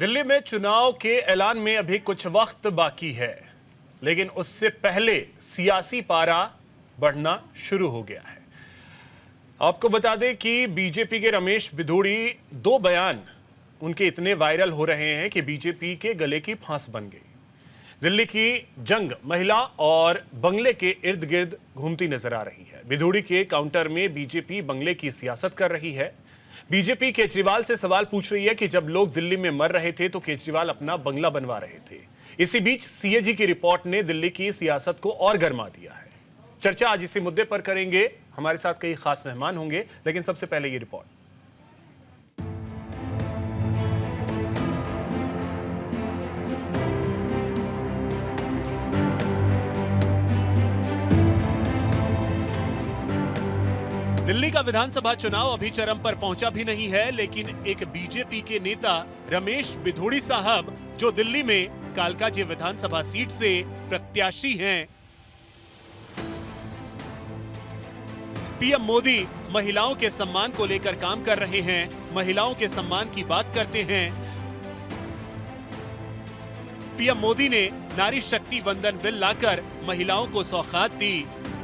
दिल्ली में चुनाव के ऐलान में अभी कुछ वक्त बाकी है, लेकिन उससे पहले सियासी पारा बढ़ना शुरू हो गया है। आपको बता दें कि बीजेपी के रमेश बिधूड़ी दो बयान उनके इतने वायरल हो रहे हैं कि बीजेपी के गले की फांस बन गई। दिल्ली की जंग महिला और बंगले के इर्द गिर्द घूमती नजर आ रही है। बिधूड़ी के काउंटर में बीजेपी बंगले की सियासत कर रही है। बीजेपी केजरीवाल से सवाल पूछ रही है कि जब लोग दिल्ली में मर रहे थे तो केजरीवाल अपना बंगला बनवा रहे थे। इसी बीच सीएजी की रिपोर्ट ने दिल्ली की सियासत को और गर्मा दिया है। चर्चा आज इसी मुद्दे पर करेंगे। हमारे साथ कई खास मेहमान होंगे, लेकिन सबसे पहले ये रिपोर्ट। दिल्ली का विधानसभा चुनाव अभी चरम पर पहुंचा भी नहीं है, लेकिन एक बीजेपी के नेता रमेश बिधूड़ी साहब, जो दिल्ली में कालकाजी विधानसभा सीट से प्रत्याशी हैं, पीएम मोदी महिलाओं के सम्मान को लेकर काम कर रहे हैं, महिलाओं के सम्मान की बात करते हैं। पीएम मोदी ने नारी शक्ति वंदन बिल लाकर महिलाओं को सौगात दी।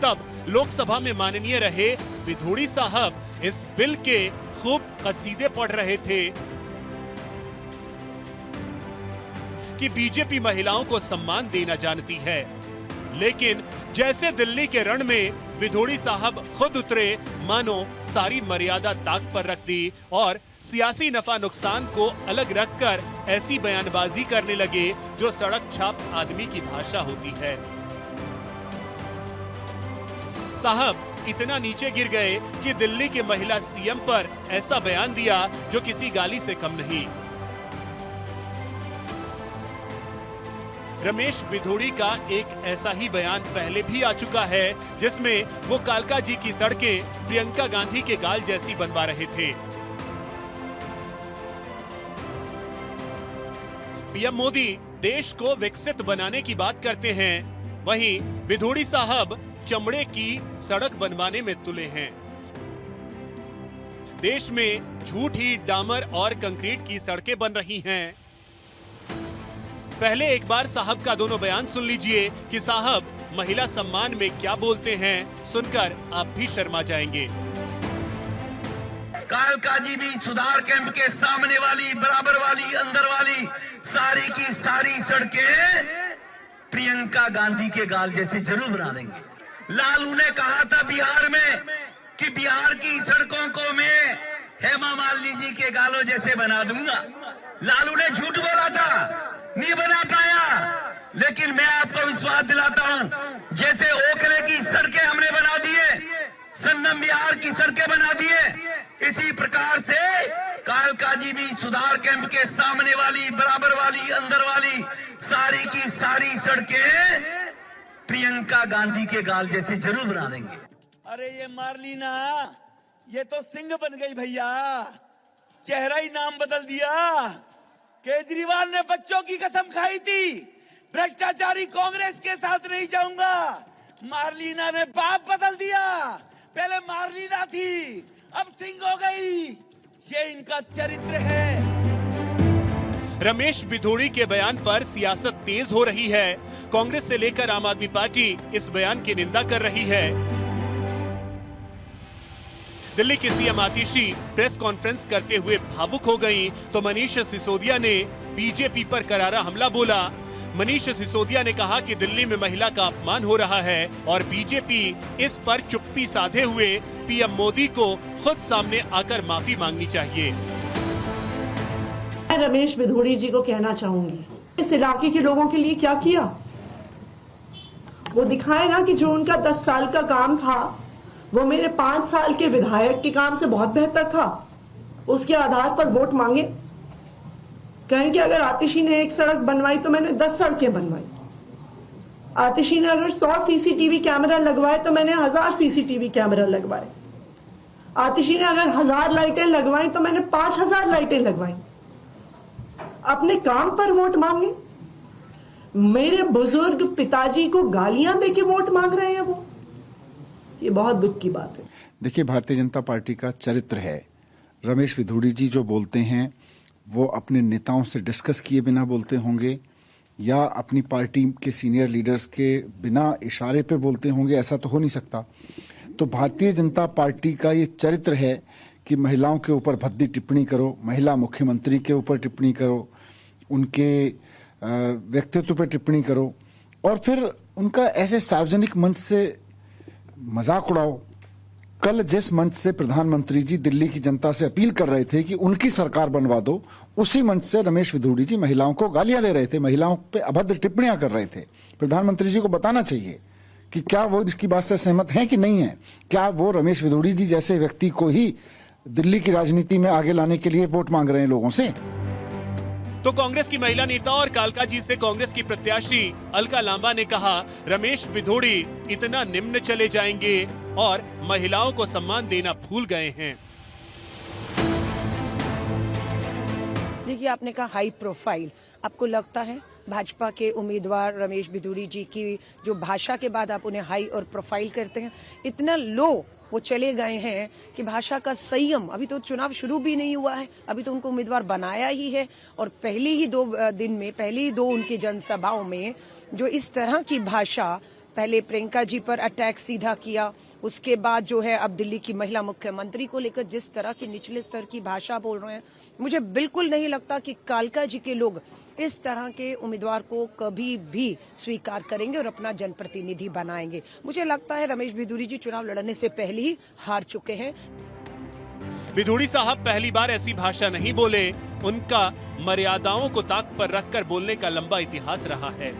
तब लोकसभा में माननीय रहे बिधूड़ी साहब इस बिल के खूब कसीदे पढ़ रहे थे कि बीजेपी महिलाओं को सम्मान देना जानती है। लेकिन जैसे दिल्ली के रण में बिधूड़ी साहब खुद उतरे, मानो सारी मर्यादा ताक पर रख दी और सियासी नफा नुकसान को अलग रखकर ऐसी बयानबाजी करने लगे जो सड़क छाप आदमी की भाषा होती है। साहब इतना नीचे गिर गए कि दिल्ली के महिला सीएम पर ऐसा बयान दिया जो किसी गाली से कम नहीं। रमेश बिधूड़ी का एक ऐसा ही बयान पहले भी आ चुका है, जिसमें वो कालकाजी की सड़कें प्रियंका गांधी के गाल जैसी बनवा रहे थे। पीएम मोदी देश को विकसित बनाने की बात करते हैं, वहीं बिधूड़ी साहब चमड़े की सड़क बनवाने में तुले हैं। देश में झूठी डामर और कंक्रीट की सड़कें बन रही हैं। पहले एक बार साहब का दोनों बयान सुन लीजिए कि साहब महिला सम्मान में क्या बोलते हैं। सुनकर आप भी शर्मा जाएंगे। कालकाजी भी सुधार कैंप के सामने वाली, बराबर वाली, अंदर वाली सारी की सारी सड़कें प्रियंका गांधी के गाल जैसे जरूर बना देंगे। लालू ने कहा था बिहार में कि बिहार की सड़कों को मैं हेमा मालिनी जी के गालों जैसे बना दूंगा। लालू ने झूठ बोला था, नहीं बना पाया, लेकिन मैं आपको विश्वास दिलाता हूं, जैसे ओखले की सड़कें हमने बना दिए, संगम बिहार की सड़कें बना दिए, इसी प्रकार से कालकाजी भी सुधार कैंप के सामने वाली, बराबर वाली, अंदर वाली सारी की सारी सड़कें प्रियंका गांधी के गाल जैसे जरूर बना देंगे। अरे ये मार्लिना, ये तो सिंह बन गई भैया, चेहरा ही नाम बदल दिया। केजरीवाल ने बच्चों की कसम खाई थी, भ्रष्टाचारी कांग्रेस के साथ नहीं जाऊंगा। मार्लिना ने बाप बदल दिया, पहले मार्लिना थी, अब सिंह हो गई। ये इनका चरित्र है। रमेश बिधूड़ी के बयान पर सियासत तेज हो रही है। कांग्रेस से लेकर आम आदमी पार्टी इस बयान की निंदा कर रही है। दिल्ली की सीएम आतिशी प्रेस कॉन्फ्रेंस करते हुए भावुक हो गईं, तो मनीष सिसोदिया ने बीजेपी पर करारा हमला बोला। मनीष सिसोदिया ने कहा कि दिल्ली में महिला का अपमान हो रहा है और बीजेपी इस पर चुप्पी साधे हुए पीएम मोदी को खुद सामने आकर माफी मांगनी चाहिए। मैं रमेश बिधूड़ी जी को कहना चाहूंगी, इस इलाके के लोगों के लिए क्या किया वो दिखाए ना, कि जो उनका 10 साल का काम था वो मेरे 5 साल के विधायक के काम से बहुत बेहतर था। उसके आधार पर वोट मांगे, कहें कि अगर आतिशी ने एक सड़क बनवाई तो मैंने 10 सड़कें बनवाई। आतिशी ने अगर 100 सीसीटीवी कैमरा लगवाए तो मैंने 1000 सीसीटीवी कैमरा लगवाए। आतिशी ने अगर 1000 लाइटें लगवाई तो मैंने 5000 लाइटें लगवाई। अपने काम पर वोट मांगे, मेरे बुजुर्ग पिताजी को गालियां देके वोट मांग रहे हैं वो, ये बहुत दुख की बात है। देखिए, भारतीय जनता पार्टी का चरित्र है, रमेश बिधूड़ी जी जो बोलते हैं वो अपने नेताओं से डिस्कस किए बिना बोलते होंगे या अपनी पार्टी के सीनियर लीडर्स के बिना इशारे पे बोलते होंगे, ऐसा तो हो नहीं सकता। तो भारतीय जनता पार्टी का ये चरित्र है कि महिलाओं के ऊपर भद्दी टिप्पणी करो, महिला मुख्यमंत्री के ऊपर टिप्पणी करो, उनके व्यक्तित्व पर टिप्पणी करो और फिर उनका ऐसे सार्वजनिक मंच से मजाक उड़ाओ। कल जिस मंच से प्रधानमंत्री जी दिल्ली की जनता से अपील कर रहे थे कि उनकी सरकार बनवा दो, उसी मंच से रमेश विधूड़ी जी महिलाओं को गालियां दे रहे थे, महिलाओं पे अभद्र टिप्पणियां कर रहे थे। प्रधानमंत्री जी को बताना चाहिए कि क्या वो इसकी बात से सहमत हैं कि नहीं है। क्या वो रमेश विधूड़ी जी जैसे व्यक्ति को ही दिल्ली की राजनीति में आगे लाने के लिए वोट मांग रहे हैं लोगों से? तो कांग्रेस की महिला नेता और कालकाजी से कांग्रेस की प्रत्याशी अलका लांबा ने कहा, रमेश विधूड़ी इतना निम्न चले जाएंगे और महिलाओं को सम्मान देना भूल गए हैं। देखिए, आपने कहा हाई प्रोफाइल, आपको लगता है भाजपा के उम्मीदवार रमेश विधूड़ी जी की जो भाषा के बाद आप उन्हें हाई और प्रोफाइल करते हैं, इतना लो वो चले गए हैं कि भाषा का संयम, अभी तो चुनाव शुरू भी नहीं हुआ है, अभी तो उनको उम्मीदवार बनाया ही है और पहले ही 2 दिन में, पहले ही 2 उनकी जनसभाओं में जो इस तरह की भाषा, पहले प्रियंका जी पर अटैक सीधा किया, उसके बाद जो है अब दिल्ली की महिला मुख्यमंत्री को लेकर जिस तरह की निचले स्तर की भाषा बोल रहे हैं, मुझे बिल्कुल नहीं लगता कि कालका जी के लोग इस तरह के उम्मीदवार को कभी भी स्वीकार करेंगे और अपना जनप्रतिनिधि बनाएंगे। मुझे लगता है रमेश विधूड़ी जी चुनाव लड़ने से पहले ही हार चुके हैं। विधूड़ी साहब पहली बार ऐसी भाषा नहीं बोले, उनका मर्यादाओं को ताक पर रखकर बोलने का लंबा इतिहास रहा है।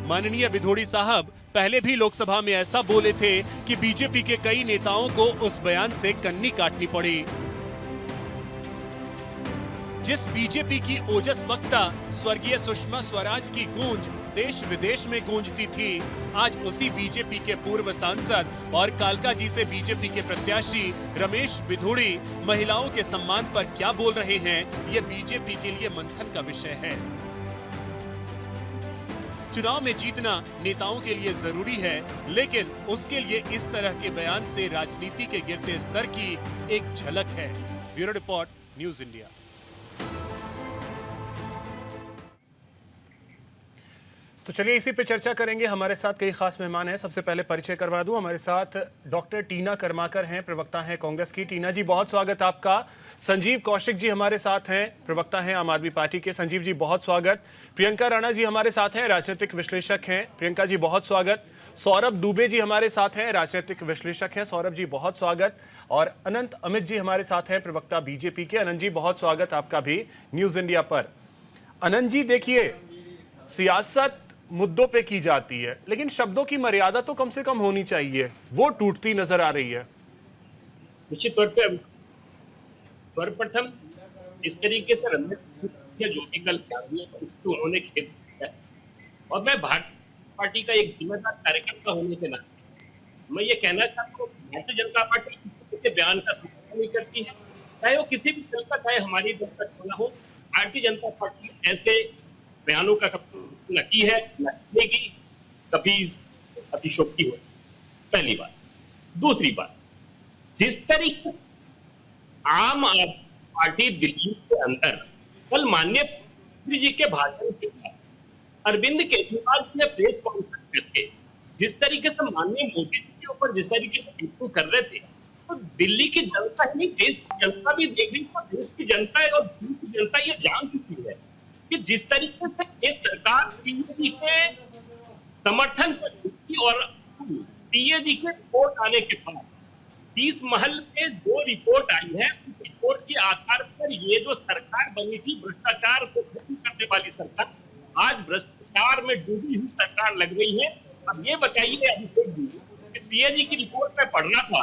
माननीय विधूड़ी साहब पहले भी लोकसभा में ऐसा बोले थे कि बीजेपी के कई नेताओं को उस बयान से कन्नी काटनी पड़ी। जिस बीजेपी की ओजस वक्ता स्वर्गीय सुषमा स्वराज की गूंज देश विदेश में गूंजती थी, आज उसी बीजेपी के पूर्व सांसद और कालकाजी से बीजेपी के प्रत्याशी रमेश विधूड़ी महिलाओं के सम्मान पर क्या बोल रहे हैं, ये बीजेपी के लिए मंथन का विषय है। चुनाव में जीतना नेताओं के लिए जरूरी है, लेकिन उसके लिए इस तरह के बयान से राजनीति के गिरते स्तर की एक झलक है। Bureau report, news India. तो चलिए इसी पे चर्चा करेंगे। हमारे साथ कई खास मेहमान हैं। सबसे पहले परिचय करवा दूं, हमारे साथ डॉक्टर टीना कर्माकर हैं, प्रवक्ता हैं कांग्रेस की। टीना जी बहुत स्वागत आपका। संजीव कौशिक जी हमारे साथ हैं, प्रवक्ता हैं आम आदमी पार्टी के। संजीव जी बहुत स्वागत। प्रियंका राणा जी हमारे साथ हैं, राजनीतिक विश्लेषक हैं। प्रियंका जी बहुत स्वागत। सौरभ दुबे जी हमारे साथ हैं, राजनीतिक विश्लेषक हैं। सौरभ जी बहुत स्वागत। और अनंत अमित जी हमारे साथ हैं, प्रवक्ता बीजेपी के। अनंत जी बहुत स्वागत आपका भी न्यूज इंडिया पर। अनंत जी देखिए, सियासत मुद्दों पे की जाती है, लेकिन शब्दों की मर्यादा तो कम से कम होनी चाहिए, वो टूटती नजर आ रही है। निश्चित तौर पे सर्वप्रथम इस तरीके से जो भी कल उन्होंने खेल किया, और मैं भारतीय पार्टी का एक जिम्मेदार कार्यकर्ता होने के नाते मैं ये कहना चाहता हूँ, भारतीय जनता पार्टी के बयान का समर्थन नहीं करती है, चाहे वो किसी भी दल का, चाहे हमारी दल का चुना हो। भारतीय जनता पार्टी ऐसे बयानों का न की है, न करेगी, कभी अतिशोक्ति हो। पहली बात। दूसरी बात, जिस तरीके आम आदमी पार्टी दिल्ली के अंदर कल माननीय मुख्यमंत्री जी के भाषण के बाद अरविंद केजरीवाल ने प्रेस कॉन्फ्रेंस करके जिस तरीके से माननीय मोदी जी के ऊपर जिस तरीके से टिप्पणी कर रहे थे, तो दिल्ली की जनता ही नहीं, देश की जनता भी देख रही है। देश की जनता है और दिल्ली की जनता ये जान चुकी है कि जिस तरीके से ये सरकार टीएजी के समर्थन पर और टीएजी के रिपोर्ट आने के बाद 30 महल में 2 रिपोर्ट आई है, उस रिपोर्ट के आधार पर ये जो सरकार बनी थी, भ्रष्टाचार को खत्म करने वाली सरकार, आज भ्रष्टाचार में डूबी हुई सरकार लग रही है। अब ये बताइए अभिषेक जी, सीएजी की रिपोर्ट में पढ़ना था,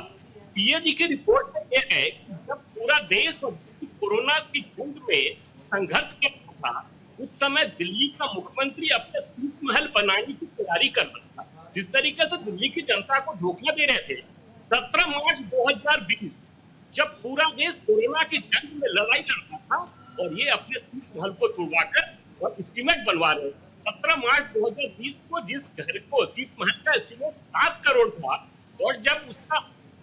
सीएजी की रिपोर्ट में यह है कि जब पूरा देश कोरोना की जंग में संघर्ष कर रहा था, उस समय दिल्ली का मुख्यमंत्री अपने शीश महल बनाने की तैयारी कर रहा था। जिस तरीके से दिल्ली की जनता को धोखा दे रहे थे, 17 मार्च 2020 जब पूरा देश कोरोना की जंग में लड़ाई लड़ रहा था और ये अपने शीश महल को तोड़वाकर और एस्टीमेट बनवा रहे। 17 मार्च 2020 को जिस घर को शीश महल का एस्टीमेट 7 करोड़ था, और जब उसका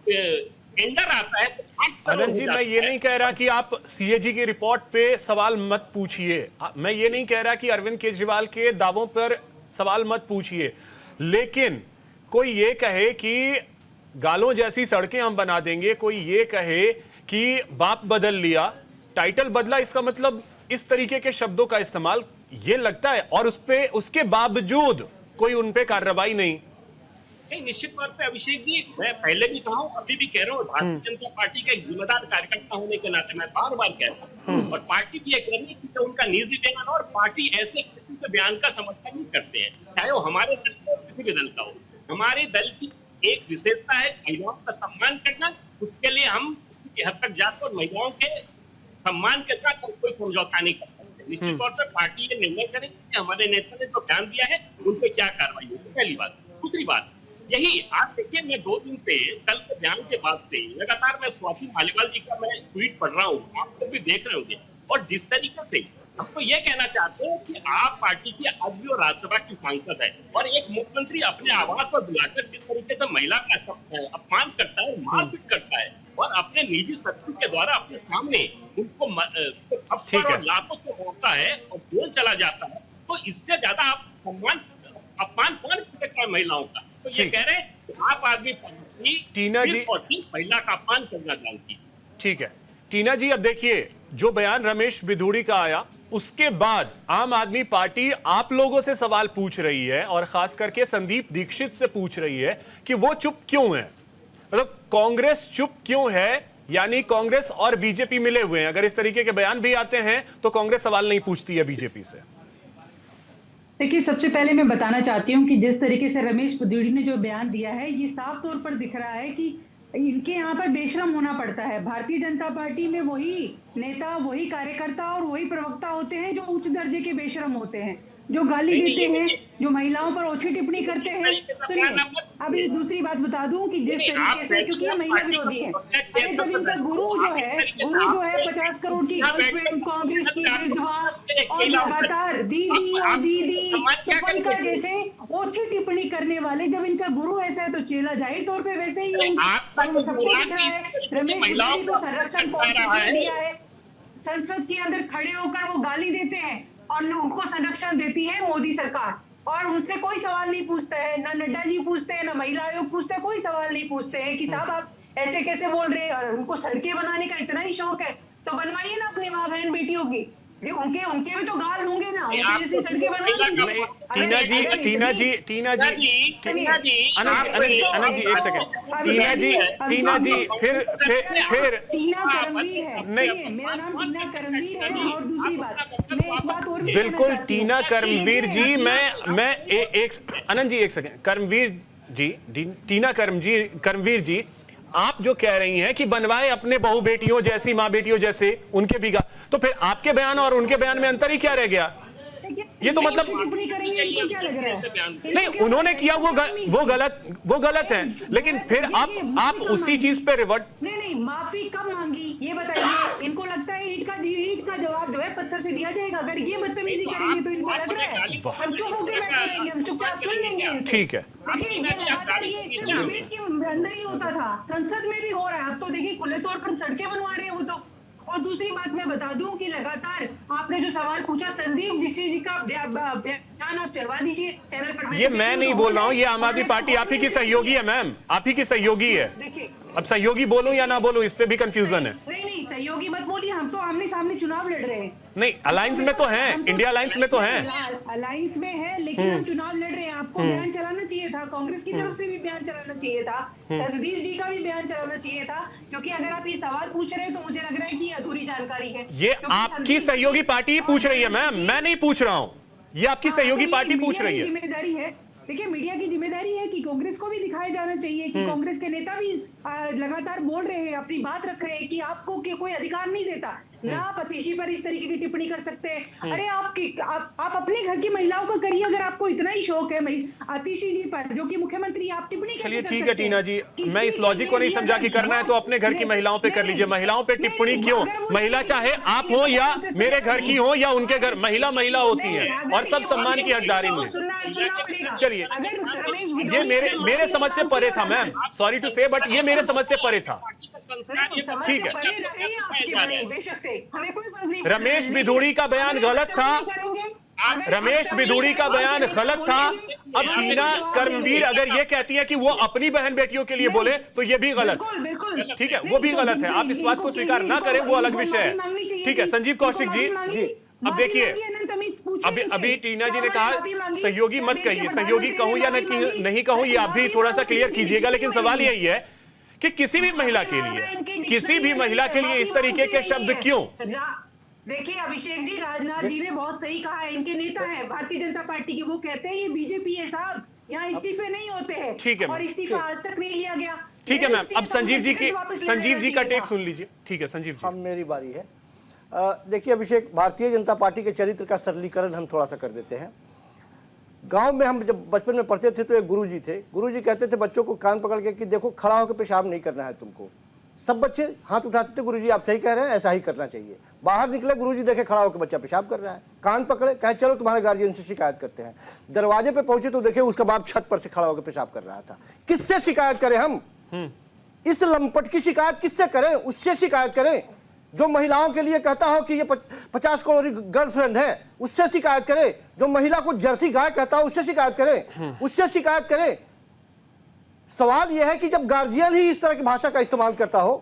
टेंडर आता है तो 8 अनंत जी, मैं ये नहीं कह रहा कि आप सीएजी की रिपोर्ट पे सवाल मत पूछिए, मैं ये नहीं कह रहा कि अरविंद केजरीवाल के दावों पर सवाल मत पूछिए, लेकिन कोई ये कहे कि गालों जैसी सड़कें हम बना देंगे, कोई ये कहे कि बाप बदल लिया, टाइटल बदला, इसका मतलब इस तरीके के शब्दों का इस्तेमाल ये लगता है, और उसके बावजूद कोई उन पे कार्रवाई नहीं। निश्चित तौर पे अभिषेक जी, मैं पहले भी कहा हूं, अभी भी कह रहा हूं, भारतीय जनता पार्टी का एक जिम्मेदार कार्यकर्ता होने के नाते मैं बार बार कह रहा हूं, और पार्टी भी ये कह रही है कि उनका निजी बयान, और पार्टी ऐसे किसी के बयान का समर्थन नहीं करते हैं, चाहे वो हमारे दल का किसी भी दल का हो। हमारे दल की एक विशेषता है महिलाओं का सम्मान करना, उसके लिए हम किसी हद तक जाकर और महिलाओं के सम्मान के साथ कोई समझौता नहीं कर सकते। निश्चित तौर पर पार्टी ये निर्णय करेगी कि हमारे नेता ने जो बयान दिया है उन पर क्या कार्रवाई होगी, पहली बात। दूसरी बात यही, आप देखिए, मैं 2 दिन से कल के बयान के बाद से लगातार मैं स्वाति मालीवाल जी का मैं ट्वीट पढ़ रहा हूँ, आप लोग भी देख रहे होंगे, और जिस तरीके से हम तो ये कहना चाहते हैं कि आप पार्टी की आज भी और राज्यसभा की सांसद है, और एक मुख्यमंत्री अपने आवास पर बुलाकर जिस तरीके से महिला का अपमान करता है, मारपीट करता है, और अपने निजी सचिव के द्वारा अपने सामने उनको थप्पड़ और लातों से मारता है और जेल चला जाता है, तो इससे ज्यादा आप अपमान कौन करता है महिलाओं का? तो ये कह रहे हैं कि आप आदमी टीना जी और सिर्फ महिला का अपमान करना जानती है। ठीक है टीना जी, अब देखिए जो बयान रमेश बिधूड़ी का आया, उसके बाद आम आदमी पार्टी आप लोगों से सवाल पूछ रही है, और खास करके संदीप दीक्षित से पूछ रही है कि वो चुप क्यों है, मतलब कांग्रेस चुप क्यों है, यानी कांग्रेस और बीजेपी मिले हुए हैं। अगर इस तरीके के बयान भी आते हैं तो कांग्रेस सवाल नहीं पूछती है बीजेपी से। देखिए, सबसे पहले मैं बताना चाहती हूँ कि जिस तरीके से रमेश बिधूड़ी ने जो बयान दिया है, ये साफ तौर पर दिख रहा है कि इनके यहाँ पर बेशरम होना पड़ता है। भारतीय जनता पार्टी में वही नेता, वही कार्यकर्ता और वही प्रवक्ता होते हैं जो उच्च दर्जे के बेशरम होते हैं, जो गाली देते हैं, जो महिलाओं पर ओछी टिप्पणी करते हैं। सुनिए, अभी दूसरी बात बता दूं कि जिस तरीके से, क्योंकि ये महिला विरोधी है, अरे जब इनका गुरु जो है 50 करोड़ की गर्लफ्रेंड, कांग्रेस की विधवा, और लगातार दीदी और दीदी चप्पल का जैसे ओछी टिप्पणी करने वाले, जब इनका गुरु ऐसा है तो चेला जाहिर तौर पे वैसे ही होंगे। सबको दिख रहा है, रमेश बिधूड़ी को संरक्षण दिया है, संसद के अंदर खड़े होकर वो गाली देते हैं, और उनको संरक्षण देती है मोदी सरकार, और उनसे कोई सवाल नहीं पूछता है, ना नड्डा जी पूछते हैं, ना महिला आयोग पूछता है, कोई सवाल नहीं पूछते हैं कि साहब आप ऐसे कैसे बोल रहे हैं। और उनको सड़कें बनाने का इतना ही शौक है तो बनवाइए ना अपनी माँ बहन बेटियों की, उनके भी तो गाल होंगे ना, उनके जैसी सड़कें बनवाइए। टीना जी अनंत जी एक सेकंड, टीना जी फिर टीना करमवीर है, मेरा नाम टीना करमवीर है। और दूसरी बात, मैं एक बात और भी बिल्कुल टीना करमवीर जी, मैं अनंत जी एक सेकंड, करमवीर जी, टीना करमवीर जी, आप जो कह रही हैं कि बनवाए अपने बहू बेटियों जैसी, माँ बेटियों जैसे, उनके भी तो फिर आपके बयान और उनके बयान में अंतर ही क्या रह गया? ये तो मतलब नहीं, उन्होंने किया वो गलत है, लेकिन फिर आप उसी चीज पे रिवर्ट। नहीं, माफी कब मांगी ये बताइए। इनको लगता है ईंट का जवाब जो है पत्थर से दिया जाएगा। अगर ये बदतमीजी करेंगे तो इनको लग रहा है हम चुप होकर बैठे रहेंगे, हम चुपचाप सुन लेंगे। ठीक है, देखिए, ये डिबेट के अंदर ही होता था, संसद में भी हो रहा है। अब तो देखिए खुले तौर पर सड़कें बनवा रहे हैं वो तो। और दूसरी बात मैं बता दूं कि लगातार आपने जो सवाल पूछा, संदीप दीक्षित जी का बयान आप चलवा दीजिए चैनल पर। ये मैं नहीं बोल रहा हूँ, ये आम आदमी पार्टी आप ही की सहयोगी है मैम, आप ही की सहयोगी है। देखिए, अब सहयोगी बोलूं या ना बोलूं, इस पे भी कंफ्यूजन है। नहीं, सहयोगी मत बोलिए, हम तो आमने सामने चुनाव लड़ रहे हैं। नहीं, अलायंस में तो हैं, इंडिया अलायंस में तो हैं, अलायंस में है, लेकिन हम चुनाव लड़ रहे हैं। आपको बयान चलाना चाहिए था, कांग्रेस की तरफ से भी बयान चलाना चाहिए था, रणवीर जी का भी बयान चलाना चाहिए था, क्योंकि अगर आप ये सवाल पूछ रहे हैं तो मुझे लग रहा है कि अधूरी जानकारी है। ये आपकी सहयोगी पार्टी ही पूछ रही है मैम, मैं नहीं पूछ रहा हूँ, ये आपकी सहयोगी पार्टी पूछ रही है। जिम्मेदारी है, देखिए मीडिया की जिम्मेदारी है कि कांग्रेस को भी दिखाया जाना चाहिए कि कांग्रेस के नेता भी लगातार बोल रहे हैं, अपनी बात रख रहे हैं कि आपको कोई अधिकार नहीं देता ना आप अतिशी पर इस तरीके की टिप्पणी कर सकते हैं। अरे आप अपने घर की महिलाओं का करिए, अगर आपको इतना ही शौक है अतिशी जी पर, जो कि मुख्यमंत्री, आप टिप्पणी चलिए ठीक है टीना जी, मैं इस लॉजिक को नहीं समझा कि करना है तो अपने घर की महिलाओं पे कर लीजिए। महिलाओं पे टिप्पणी क्यों? महिला चाहे आप हो या मेरे घर की हो या उनके घर, महिला होती है और सब सम्मान की हकदारी में। सुनना पड़ेगा। चलिए, अगर रमेश ये बिधूड़ी मेरे समझ से परे था मैम, सॉरी टू से, बट ये मेरे समझ से परे था। ठीक है, बेशक से हमें कोई फर्क नहीं। रमेश बिधूड़ी का बयान गलत था, रमेश बिधूड़ी का बयान गलत था। अब टीना कर्मवीर अगर ये कहती है कि वो अपनी बहन बेटियों के लिए बोले तो ये भी गलत, ठीक है, वो भी गलत है। आप इस बात को स्वीकार ना करें वो अलग विषय है, ठीक है। संजीव कौशिक जी, अब देखिए, अभी टीना जी ने कहा सहयोगी मत कहिए, सहयोगी कहूं या नहीं कहूं ये आप भी थोड़ा सा क्लियर कीजिएगा। लेकिन सवाल यही है कि किसी भी महिला के लिए इस तरीके के शब्द क्यों? देखिए अभिषेक जी, राजनाथ जी ने बहुत सही कहा है, इनके नेता हैं भारतीय जनता पार्टी के, वो कहते हैं ये बीजेपी है साहब, यहाँ इस्तीफे नहीं होते हैं। ठीक है, और इस्तीफा आज तक नहीं लिया गया। ठीक है मैम, अब संजीव जी का टेक सुन लीजिए। ठीक है संजीव जी, अब मेरी बारी है। देखिए अभिषेक, भारतीय जनता पार्टी के चरित्र का सरलीकरण हम थोड़ा सा कर देते हैं। गांव में हम जब बचपन में पढ़ते थे तो एक गुरुजी थे, गुरुजी कहते थे बच्चों को कान पकड़ के कि देखो खड़ा होकर पेशाब नहीं करना है तुमको। सब बच्चे हाथ उठाते थे, गुरुजी आप सही कह रहे हैं, ऐसा ही करना चाहिए। बाहर निकले, गुरुजी देखे खड़ा होकर बच्चा पेशाब कर रहा है, कान पकड़े, कहे चलो तुम्हारे गार्जियन से शिकायत करते हैं। दरवाजे पे पहुंचे तो देखे उसका बाप छत पर से खड़ा होकर पेशाब कर रहा था। किससे शिकायत करें हम? इस लंपट की शिकायत किससे करें? उससे शिकायत करें जो महिलाओं के लिए कहता हो कि ये 50 करोड़ गर्लफ्रेंड है, उससे शिकायत करें। जो महिला को जर्सी गाय कहता हो उससे शिकायत करें, उससे शिकायत करें। सवाल यह है कि जब गार्जियन ही इस तरह की भाषा का इस्तेमाल करता हो,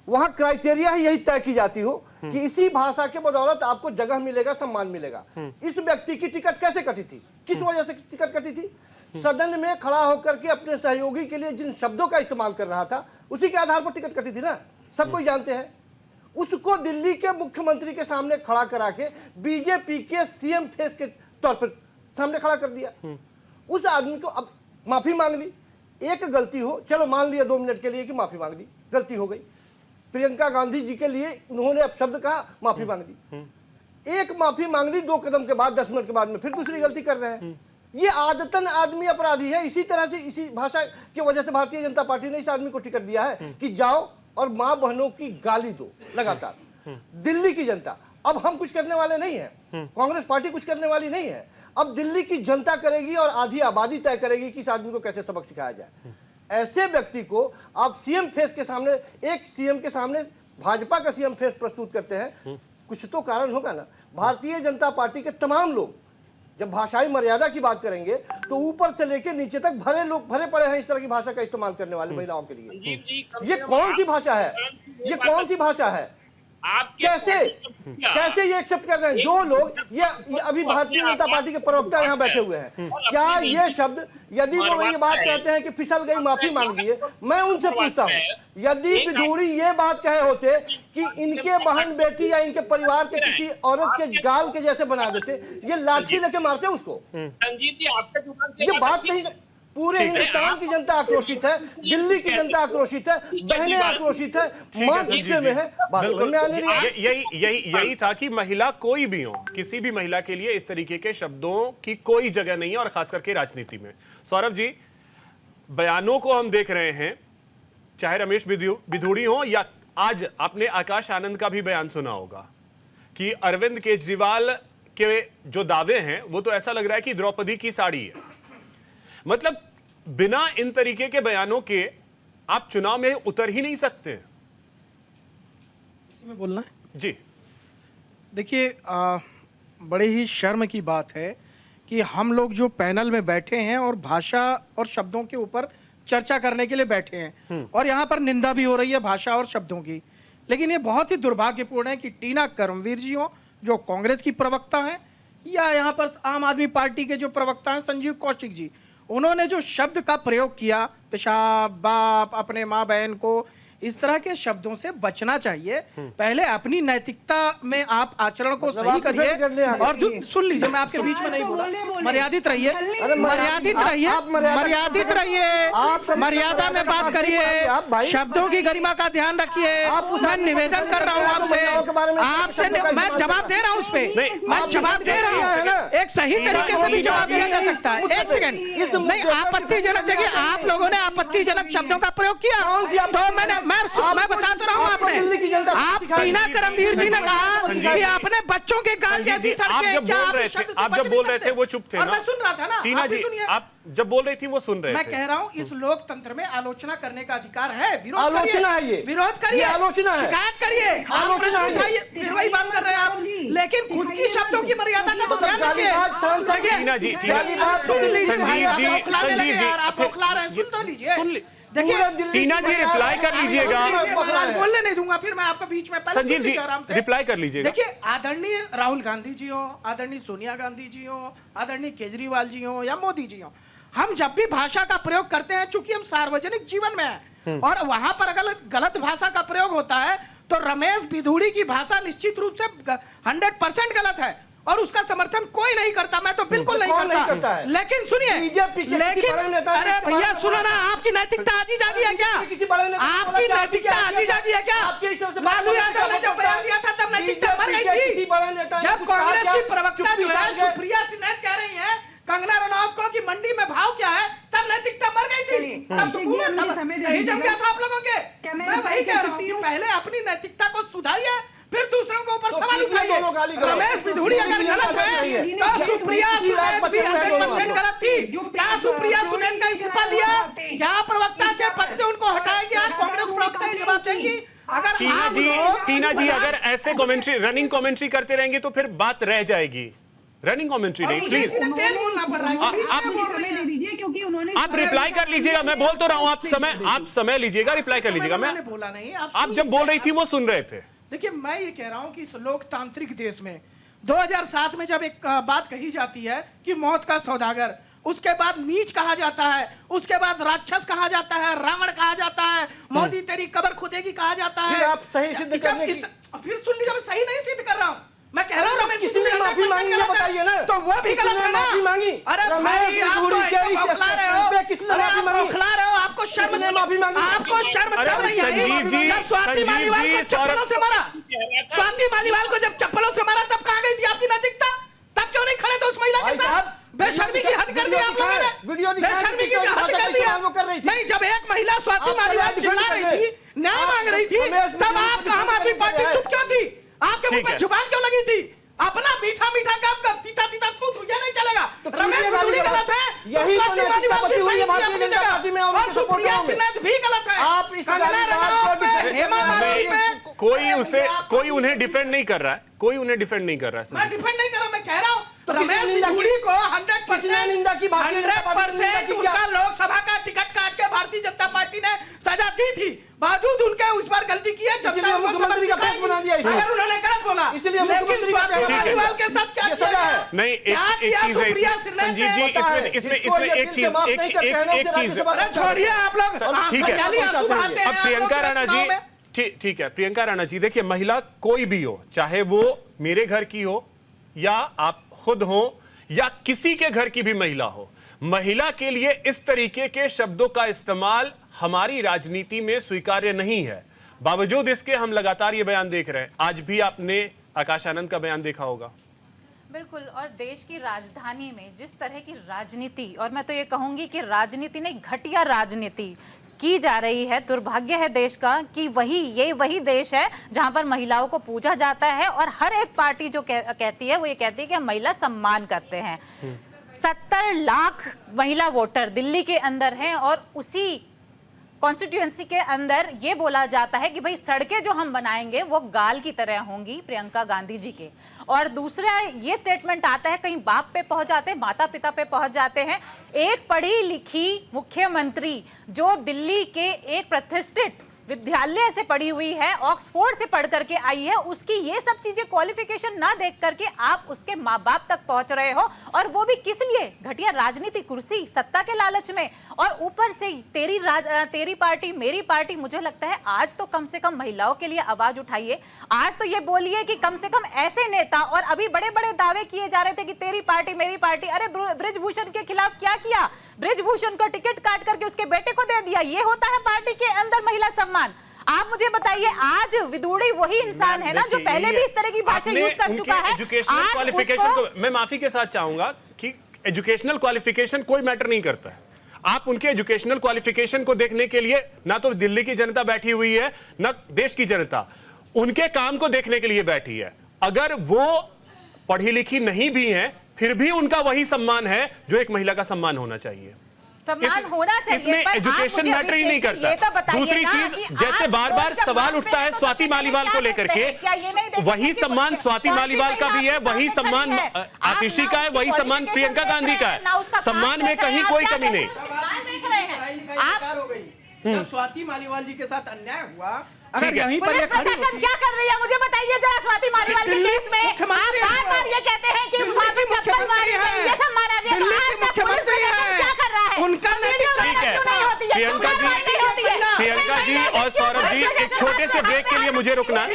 वहां क्राइटेरिया ही यही तय की जाती हो कि इसी भाषा के बदौलत आपको जगह मिलेगा, सम्मान मिलेगा। इस व्यक्ति की टिकट कैसे कटी थी? किस वजह से टिकट कटी थी? सदन में खड़ा होकर के अपने सहयोगी के लिए जिन शब्दों का इस्तेमाल कर रहा था उसी के आधार पर टिकट कटी थी ना, सब कोई जानते हैं। उसको दिल्ली के मुख्यमंत्री के सामने खड़ा करा के बीजेपी के सीएम फेस के तौर पर सामने खड़ा कर दिया। उस आदमी को अब माफी मांग ली, एक गलती हो, चलो मान लिया 2 मिनट के लिए कि माफी मांग ली, गलती हो गई। प्रियंका गांधी जी के लिए उन्होंने अपशब्द कहा, माफी मांग ली। एक माफी मांग ली, 2 कदम के बाद 10 मिनट के बाद में फिर दूसरी गलती कर रहे हैं। ये आदतन आदमी अपराधी है। इसी तरह से इसी भाषा की वजह से भारतीय जनता पार्टी ने इस आदमी को टिकट दिया है कि जाओ और मां बहनों की गाली दो लगातार। दिल्ली की जनता, अब हम कुछ करने वाले नहीं है, कांग्रेस पार्टी कुछ करने वाली नहीं है। अब दिल्ली की जनता करेगी और आधी आबादी तय करेगी कि इस आदमी को कैसे सबक सिखाया जाए। ऐसे व्यक्ति को आप सीएम फेस के सामने, एक सीएम के सामने भाजपा का सीएम फेस प्रस्तुत करते हैं, कुछ तो कारण होगा ना। भारतीय जनता पार्टी के तमाम लोग जब भाषाई मर्यादा की बात करेंगे तो ऊपर से लेकर नीचे तक भरे पड़े हैं इस तरह की भाषा का इस्तेमाल करने वाले महिलाओं के लिए। ये कौन सी भाषा है? ये कौन सी भाषा है? कैसे ये एक्सेप्ट कर रहे हैं जो लोग? ये अभी भारतीय जनता पार्टी के प्रवक्ता यहाँ बैठे हुए हैं, क्या ये शब्द, यदि वो ये बात कहते हैं कि फिसल गई माफी मांग ली है, मैं उनसे पूछता हूँ, यदि बिधूड़ी ये बात कहे होते कि इनके बहन बेटी या इनके परिवार के किसी औरत के गाल के जैसे बना देते, ये लाठी लेके मारते उसको। संजीव जी, आपका जुबान से ये बात नहीं, पूरे हिंदुस्तान की जनता आक्रोशित है, दिल्ली की जनता आक्रोशित है, बहनें आक्रोशित है, मां गुस्से में है, बात करने आने रही। यही था कि महिला कोई भी हो, किसी भी महिला के लिए इस तरीके के शब्दों की कोई जगह नहीं है, और खास करके राजनीति में। सौरभ जी, बयानों को हम देख रहे हैं, चाहे रमेश बिधूड़ी हो या आज आपने आकाश आनंद का भी बयान सुना होगा कि अरविंद केजरीवाल के जो दावे हैं वो तो ऐसा लग रहा है कि द्रौपदी की साड़ी है। मतलब बिना इन तरीके के बयानों के आप चुनाव में उतर ही नहीं सकते। इसी में बोलना है जी। देखिए, बड़े ही शर्म की बात है कि हम लोग जो पैनल में बैठे हैं और भाषा और शब्दों के ऊपर चर्चा करने के लिए बैठे हैं और यहाँ पर निंदा भी हो रही है भाषा और शब्दों की, लेकिन ये बहुत ही दुर्भाग्यपूर्ण है कि टीना कर्मवीर जी हो जो कांग्रेस की प्रवक्ता हैं, या यहाँ पर आम आदमी पार्टी के जो प्रवक्ता हैं संजीव कौशिक जी, उन्होंने जो शब्द का प्रयोग किया, पेशाब, बाप, अपने माँ बहन को, इस तरह के शब्दों से बचना चाहिए। पहले अपनी नैतिकता में आप आचरण को सही करिए। और सुन लीजिए, मैं आपके बीच में नहीं बोला, मर्यादित रहिए, मर्यादित रहिए, मर्यादित रहिए, मर्यादा में बात करिए, शब्दों की गरिमा का ध्यान रखिए। मैं निवेदन कर रहा हूँ आपसे मैं जवाब दे रहा हूँ, उस पर मैं जवाब दे रहा हूँ, एक सही तरीके से भी जवाब दिया जा सकता है। एक सेकंड, नहीं, आपत्तिजनक, देखिए आप लोगों ने आपत्तिजनक शब्दों का प्रयोग किया तो मैंने मैं बता तो रहा हूँ आपने, दिल्ली की जनता आप टीना करमवीर जी ने कहा कि अपने बच्चों के गाल जैसी सड़कें, आप जब बोल रहे थे वो चुप थे ना, मैं सुन रहा था ना, टीना जी आप जब बोल रही थी वो सुन रहे थे। मैं कह रहा हूँ इस लोकतंत्र में आलोचना करने का अधिकार है, आलोचना है, ये विरोध करिए, आलोचना है, शिकायत करिए, आलोचना है, फिर वही बात कर रहे हैं आप, लेकिन खुद की शब्दों की मर्यादा का तो ध्यान रखिए। टीना जी, संजीव जी आप बौखला रहे हैं, सुन तो लीजिए, सुन देखिए टीना जी रिप्लाई कर लीजिएगा, बोलने नहीं दूंगा फिर मैं आपको बीच में, संजीव जी रिप्लाई कर लीजिएगा। देखिए आदरणीय राहुल गांधी जी हो, आदरणीय सोनिया गांधी जी हो, आदरणीय केजरीवाल जी हो या मोदी जी हो, हम जब भी भाषा का प्रयोग करते हैं, चूंकि हम सार्वजनिक जीवन में हैं और वहां पर अगर गलत भाषा का प्रयोग होता है तो रमेश बिधूड़ी की भाषा निश्चित रूप से 100% गलत है और उसका समर्थन कोई नहीं करता, मैं तो बिल्कुल नहीं करता। लेकिन सुनिए, लेकिन अरे भैया सुनो ना, आपकी नैतिकता आजी जागी है क्या? आपकी नैतिकता आजी जागी है क्या? लालू यादव ने जब बयान दिया था तब नैतिकता मर गई थी। जब कांग्रेस की प्रवक्ता जो है सुप्रिया सिन्हा कह रही है कंगना रनौत को कि मंडी में भाव क्या है, तब नैतिकता मर गई थी, तब तो नहीं जम गया था आप लोगों के। मैं वही कह रहा हूँ कि पहले अपनी नैतिकता को सुधारिए, फिर दूसरों के ऊपर सवाल उठाइए। रमेश बिधूड़ी अगर गलत है तो सुप्रिया सुनेत भी 100% गलत थी। क्या सुप्रिया सुनेत का इस्तीफा लिया? क्या प्रवक्ता के पद से उनको हटाया गया? कांग्रेस प्रवक्ता ये जवाब देंगी। अगर टीना जी अगर ऐसे कमेंट्री रनिंग कमेंट्री करते रहेंगे तो फिर बात रह जाएगी। रनिंग कमेंट्री नहीं, प्लीज तेज बोलना पड़ रहा है, आप रिप्लाई कर लीजिएगा, मैं बोल तो रहा हूँ, आप समय लीजिएगा, रिप्लाई कर लीजिएगा। मैं बोला नहीं, आप जब बोल रही थी वो सुन रहे थे। देखिए मैं ये कह रहा हूं कि इस लोकतांत्रिक देश में 2007 में जब एक बात कही जाती है कि मौत का सौदागर, उसके बाद नीच कहा जाता है, उसके बाद राक्षस कहा जाता है, रावण कहा जाता है, मोदी तेरी कब्र खुदेगी कहा जाता है। फिर आप सही सिद्ध करने की, फिर सुन लीजिए, मैं सही नहीं सिद्ध कर रहा हूं, मैं कह रहा हूं रमेश किसी ने माफी मांगी ये बताइए ना, तो वो भी गलत है ना। माफी मांगी, अरे रमेश बिधूड़ी के इस स्टेटमेंट पे किसने माफी मांगी? खिला रहे हो, आपको शर्म ने माफी मांगी, आपको शर्म कर रही है। संजीव जी, स्वाति मालीवाल को चप्पलों से मारा, स्वाति मालीवाल को जब चप्पलों से मारा तब कहां गई थी आपकी नैतिकता? तब क्यों नहीं खड़े थे उस महिला के साथ? बेशर्मी की हद कर दी आप लोगों ने, वीडियो बेशर्मी की हद कर दी नहीं। जब एक महिला स्वाति मालीवाल चिल्ला रही थी, न्याय मांग रही थी, तब आप आम आदमी पार्टी चुप क्यों थी? आपके मुंह पे जुबान क्यों लगी थी? अपना मीठा मीठा कब तीता तीता थूथ ये नहीं चलेगा। रमेश बिधूड़ी गलत है, यही तो नैतिकता बची हुई है भारतीय जनता पार्टी में, और सुप्रिया सिन्हा भी गलत है। आप इस कोई उन्हें डिफेंड नहीं कर रहा है, कोई उन्हें डिफेंड नहीं कर रहा है। मैं डिफेंड नहीं कर रहा, मैं कह रहा हूं तो रमेश बिधूड़ी को 100% निंदा की, 100% उनका लोकसभा का टिकट काट के भारतीय जनता पार्टी ने सजा दी थी, बावजूद उनके उस पर गलती की है, इसलिए मुख्यमंत्री का फेस बना दिया। अगर उन्होंने गलत बोला, इसलिए मुख्यमंत्री का के साथ क्या सजा है? नहीं, एक चीज है संजीव जी, इसमें एक चीज छोड़िए आप लोग, ठीक है। अब प्रियंका राणा जी, ठीक है प्रियंका राणा जी, देखिए महिला कोई भी हो, चाहे वो मेरे घर की हो या आप खुद हो या किसी के घर की भी महिला हो, महिला के लिए इस तरीके के शब्दों का इस्तेमाल हमारी राजनीति में स्वीकार्य नहीं है। बावजूद इसके हम लगातार ये बयान देख रहे हैं। आज भी आपने आकाश आनंद का बयान देखा होगा। बिल्कुल, और देश की राजधानी में जिस तरह की राजनीति, और मैं तो ये कहूंगी कि राजनीति नहीं घटिया राजनीति की जा रही है, दुर्भाग्य है देश का कि वही देश है जहां पर महिलाओं को पूजा जाता है और हर एक पार्टी जो कहती है वो ये कहती है कि हम महिला सम्मान करते हैं। 70 लाख महिला वोटर दिल्ली के अंदर हैं और उसी कॉन्स्टिट्यूएंसी के अंदर ये बोला जाता है कि भाई सड़कें जो हम बनाएंगे वो गाल की तरह होंगी प्रियंका गांधी जी के। और दूसरा ये स्टेटमेंट आता है, कहीं बाप पे पहुंच जाते हैं, माता पिता पे पहुंच जाते हैं। एक पढ़ी लिखी मुख्यमंत्री जो दिल्ली के एक प्रतिष्ठित विद्यालय से पढ़ी हुई है, ऑक्सफोर्ड से पढ़ करके आई है, उसकी ये सब चीजें क्वालिफिकेशन ना देख करके आप उसके माँ बाप तक पहुंच रहे हो, और वो भी किस लिए? घटिया राजनीति, कुर्सी, सत्ता के लालच में। और ऊपर से तेरी पार्टी मेरी पार्टी। मुझे लगता है आज तो कम से कम महिलाओं के लिए आवाज उठाइए, आज तो ये बोलिए कि कम से कम ऐसे नेता, और अभी बड़े बड़े दावे किए जा रहे थे कि तेरी पार्टी मेरी पार्टी। अरे बृजभूषण के खिलाफ क्या किया? बृजभूषण को टिकट काट करके उसके बेटे को दे दिया। ये होता है पार्टी के अंदर महिला सम्मान? आप मुझे बताइए, आज विदुड़ी वही इंसान है ना जो पहले भी इस तरह की भाषा यूज कर चुका है। एजुकेशनल क्वालिफिकेशन को मैं माफी के साथ चाहूंगा कि एजुकेशनल क्वालिफिकेशन कोई मैटर नहीं करता है। आप उनके एजुकेशनल क्वालिफिकेशन को देखने के लिए ना तो दिल्ली की जनता बैठी हुई है, ना देश की जनता उनके काम को देखने के लिए बैठी है। अगर वो पढ़ी लिखी नहीं भी हैं, फिर भी उनका वही सम्मान है जो एक महिला का सम्मान होना चाहिए। सम्मान होना चाहिए, इसमें पर एजुकेशन आप मैटर ही नहीं करता। ये तो बताइए दूसरी ना चीज, कि जैसे आप बार बार रोज जब सवाल बात उठता है करते हैं स्वाति तो मालीवाल को लेकर के, क्या ये नहीं देखते वही कि सम्मान स्वाति कौन सी मालीवाल का महिला भी है, आपके वही सामने सम्मान खड़ी है? आतिशी आप का ना है, वही उसकी सम्मान qualification प्रियंका देख गांधी रहे का हैं, ना उसका है। सम्मान काम में देख रहे कहीं हैं, कोई आप क्या कमी नहीं। देख रहे हैं? आप जब स्वाति मालीवाल जी के साथ अन्याय हुआ, अगर ठीक है। यहीं पर पुलिस ये खड़ी प्रशासन होती- क्या कर रही है मुझे बताइए जरा। स्वाति मालीवाल के केस में आप मुख्यमंत्री बार बार ये कहते हैं कि वहां पे चप्पल मारी गई, ये सब मारा गया, तो दिल्ली आज के तक पुलिस मुख्यमंत्री प्रशासन हैं। क्या कर रहा है? उनका वीडियो नैतिक वायरल ठीक है। क्यों नहीं होती है? प्रियंका क्यों जी, वायरल नहीं होती है? प्रियंका जी और सौरभ जी, एक छोटे से ब्रेक के लिए मुझे रुकना,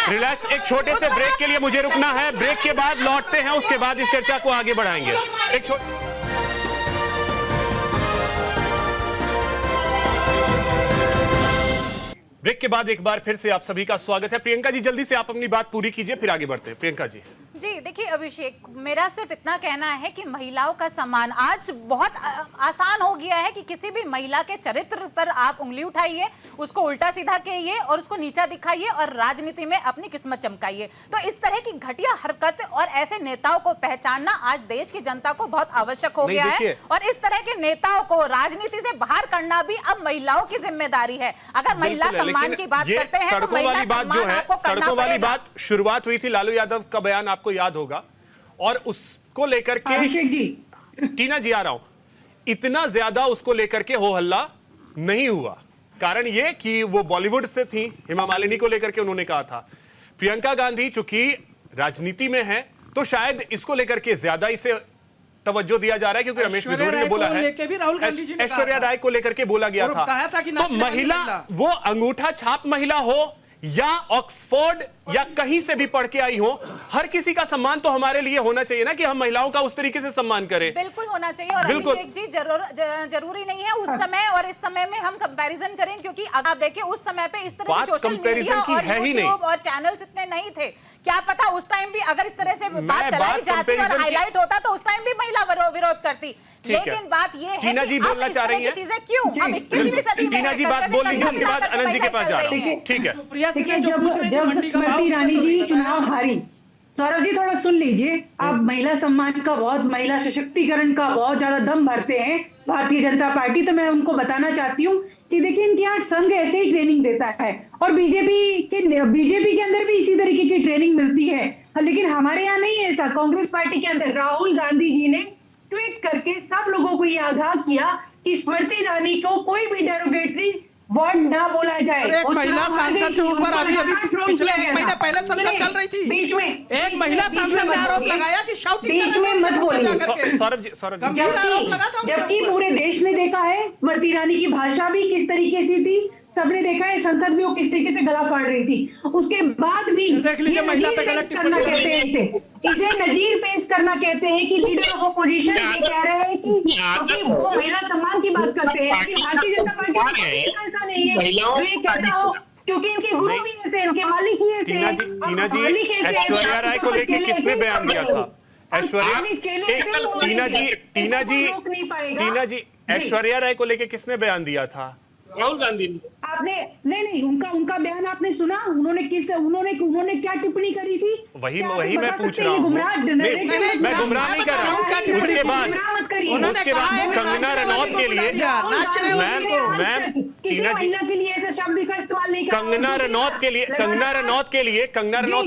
रिलैक्स, एक छोटे से ब्रेक के लिए मुझे रुकना है। ब्रेक के बाद लौटते हैं, उसके बाद इस चर्चा को आगे बढ़ाएंगे। एक ब्रेक के बाद एक बार फिर से आप सभी का स्वागत है। प्रियंका जी जल्दी से आप अपनी बात पूरी कीजिए, फिर आगे बढ़ते हैं। प्रियंका जी। जी देखिए अभिषेक, मेरा सिर्फ इतना कहना है कि महिलाओं का सम्मान आज बहुत आसान हो गया है कि किसी भी महिला के चरित्र पर आप उंगली उठाइए, उसको उल्टा सीधा कहिए और उसको नीचा दिखाइए और राजनीति में अपनी किस्मत चमकाइए। तो इस तरह की घटिया हरकत और ऐसे नेताओं को पहचानना आज देश की जनता को बहुत आवश्यक हो गया है, और इस तरह के नेताओं को राजनीति से बाहर करना भी अब महिलाओं की जिम्मेदारी है। अगर महिला सम्मान की बात करते हैं तो सड़कों महिला वाली बात जो सम्मान है, आपको करना सड़कों वाली पड़ेगा। बात शुरुआत हुई थी, लालू यादव का बयान आपको याद होगा, और उसको लेकर के अभिषेक जी, टीना जी आ रहा हूं, इतना ज्यादा उसको लेकर के हो हल्ला नहीं हुआ। कारण ये कि वो बॉलीवुड से थी, हेमा मालिनी को लेकर के उन्होंने कहा था। प्रियंका गांधी चूंकि राजनीति में है तो शायद इसको लेकर के ज्यादा इसे तवज्जो दिया जा रहा है, क्योंकि रमेश बिधूरी ने बोला है, ऐश्वर्या राय को लेकर के बोला गया था। तो महिला, वो अंगूठा छाप महिला हो या ऑक्सफोर्ड या कहीं से भी पढ़ के आई हो, हर किसी का सम्मान तो हमारे लिए होना चाहिए ना, कि हम महिलाओं का उस तरीके से सम्मान करें। बिल्कुल होना चाहिए। और अभिषेक जी जरूरी नहीं है उस समय और इस समय में हम कंपैरिजन करें, क्योंकि आप देखिए उस समय पे इस तरह से सोशल मीडिया और यूट्यूब और चैनल्स इतने नहीं थे। क्या पता उस टाइम भी अगर इस तरह से बात चलाई जाती और हाईलाइट होता तो उस टाइम भी महिला विरोध करती। लेकिन बात ये है टीना जी बोलना चाह रही है, चीजें क्यों हम 21वीं सदी में टीना जी बात बोल लीजिए, उसके बाद आनंद जी के पास जा रहा हूं। ठीक है। देखिए जब स्मृति ईरानी जी चुनाव हारी, सौरभ जी थोड़ा सुन लीजिए, आप महिला सम्मान का बहुत, महिला सशक्तिकरण का बहुत ज्यादा दम भरते हैं भारतीय जनता पार्टी, तो मैं उनको बताना चाहती हूँ कि देखिए इनके यहाँ संघ ऐसे ही ट्रेनिंग देता है और बीजेपी के अंदर भी इसी तरीके की ट्रेनिंग मिलती है, लेकिन हमारे यहाँ नहीं ऐसा। कांग्रेस पार्टी के अंदर राहुल गांधी जी ने ट्वीट करके सब लोगों को ये आगाह किया कि स्मृति ईरानी को कोई भी डेरोगेटरी वर्ड ना बोला जाए। एक महिला सांसद के ऊपर अभी पिछले एक महीने पहले संसद चल रही थी, बीच में एक महिला सांसद ने आरोप लगाया कि बीच में मत बोलिए। सौरभ जबकि पूरे देश ने देखा है स्मृति ईरानी की भाषा भी किस तरीके से थी, सबने देखा है संसद में वो किस तरीके से गला फाड़ रही थी। उसके बाद भी देख लीजिए महिला पे गलत करना कहते हैं, इसे नजीर पेश करना कहते हैं कि लीडर ऑफ अपोजिशन ये कह रहे हैं कि वो महिला सम्मान की बात करते हैं कि भारतीय जनता पार्टी ऐसा नहीं है जो ये कहता हो, क्योंकि इनके गुरु भी ऐसे, इनके मालिक ही ऐसे। टीना जी, ऐश्वर्या राय को लेकर किसने बयान दिया था? टीना जी, ऐश्वर्या राय को लेकर किसने बयान दिया था? राहुल गांधी ने। आपने नहीं उनका बयान आपने सुना? उन्होंने क्या टिप्पणी करी थी? वही मैं पूछ रहा हूँ। मैं गुमराह नहीं कर रहा हूँ। उसके बाद कंगना रनौत के लिए, मैम टीना जी, कंगना रनौत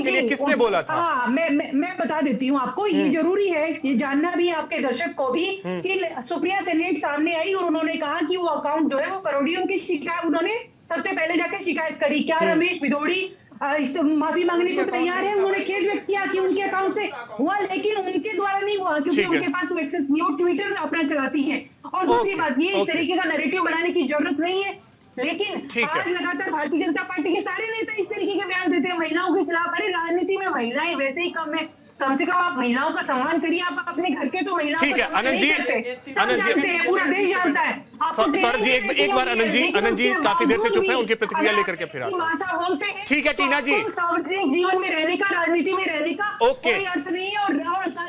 के लिए किसने बोला था? मैं बता देती हूँ आपको, ये जरूरी है ये जानना भी आपके दर्शक को भी कि सुप्रिया सेनेट सामने आई और उन्होंने कहा कि वो अकाउंट जो है वो करोड़ियों की शिकायत, उन्होंने सबसे पहले जाकर शिकायत करी। क्या रमेश भिदोड़ी माफी मांगने को तैयार है? उन्होंने खेद व्यक्त किया कि उनके अकाउंट से हुआ, लेकिन उनके द्वारा नहीं हुआ क्योंकि उनके पास वो एक्सेस नहीं, वो ट्विटर अपना चलाती है। और दूसरी बात ये, इस तरीके का नैरेटिव बनाने की जरूरत नहीं है। लेकिन आज लगातार भारतीय जनता पार्टी के सारे नेता इस तरीके के बयान देते हैं महिलाओं के खिलाफ। अरे राजनीति में महिलाएं वैसे ही कम है, कम से कम आप महिलाओं का सम्मान करिए। आप अपने घर के तो महिलाओं ठीक है, आनंद जी, आनंद जी, पूरा देश जानता है। सौरभ जी एक बार आनंद जी काफी देर से चुप है, उनकी प्रतिक्रिया लेकर के फिर आता हूं। ठीक है टीना जी, सार्वजनिक जीवन में रहने का, राजनीति में रहने का ओके, कोई अर्थ नहीं है। और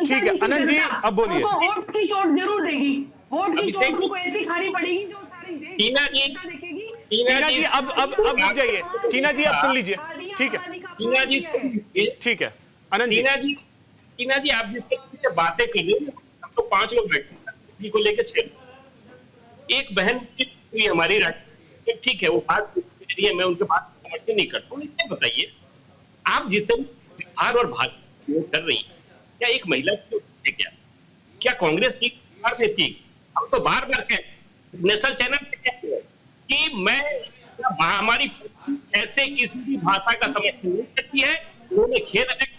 ठीक है आनंद जी, अब बोलिए। वोट की चोट जरूर देगी, वोट की चोट उनको ऐसी खानी पड़ेगी जो सारी देश टीना जी, देखेगी। टीना जी अब रुक जाइए। टीना जी आप सुन लीजिए, ठीक है टीना जी, ठीक है आनंद जी। टीना जी आप जिस तरीके से बातें कर रहे हैं, हम तो 5 लोग बैठे को लेकर 6 एक बहन की हमारी ठीक है, वो बात है, मैं उनके बात समर्थन नहीं करता हूँ। लेकिन बताइए, आप जिस तरह बिहार और भाजपा कर रही है, क्या एक महिला की क्या कांग्रेस की थी? हम तो बार बार कहते नेशनल चैनल पे कहते हैं कि मैं हमारी ऐसे किसी भी भाषा का समर्थन नहीं करती है। उन्होंने खेद है,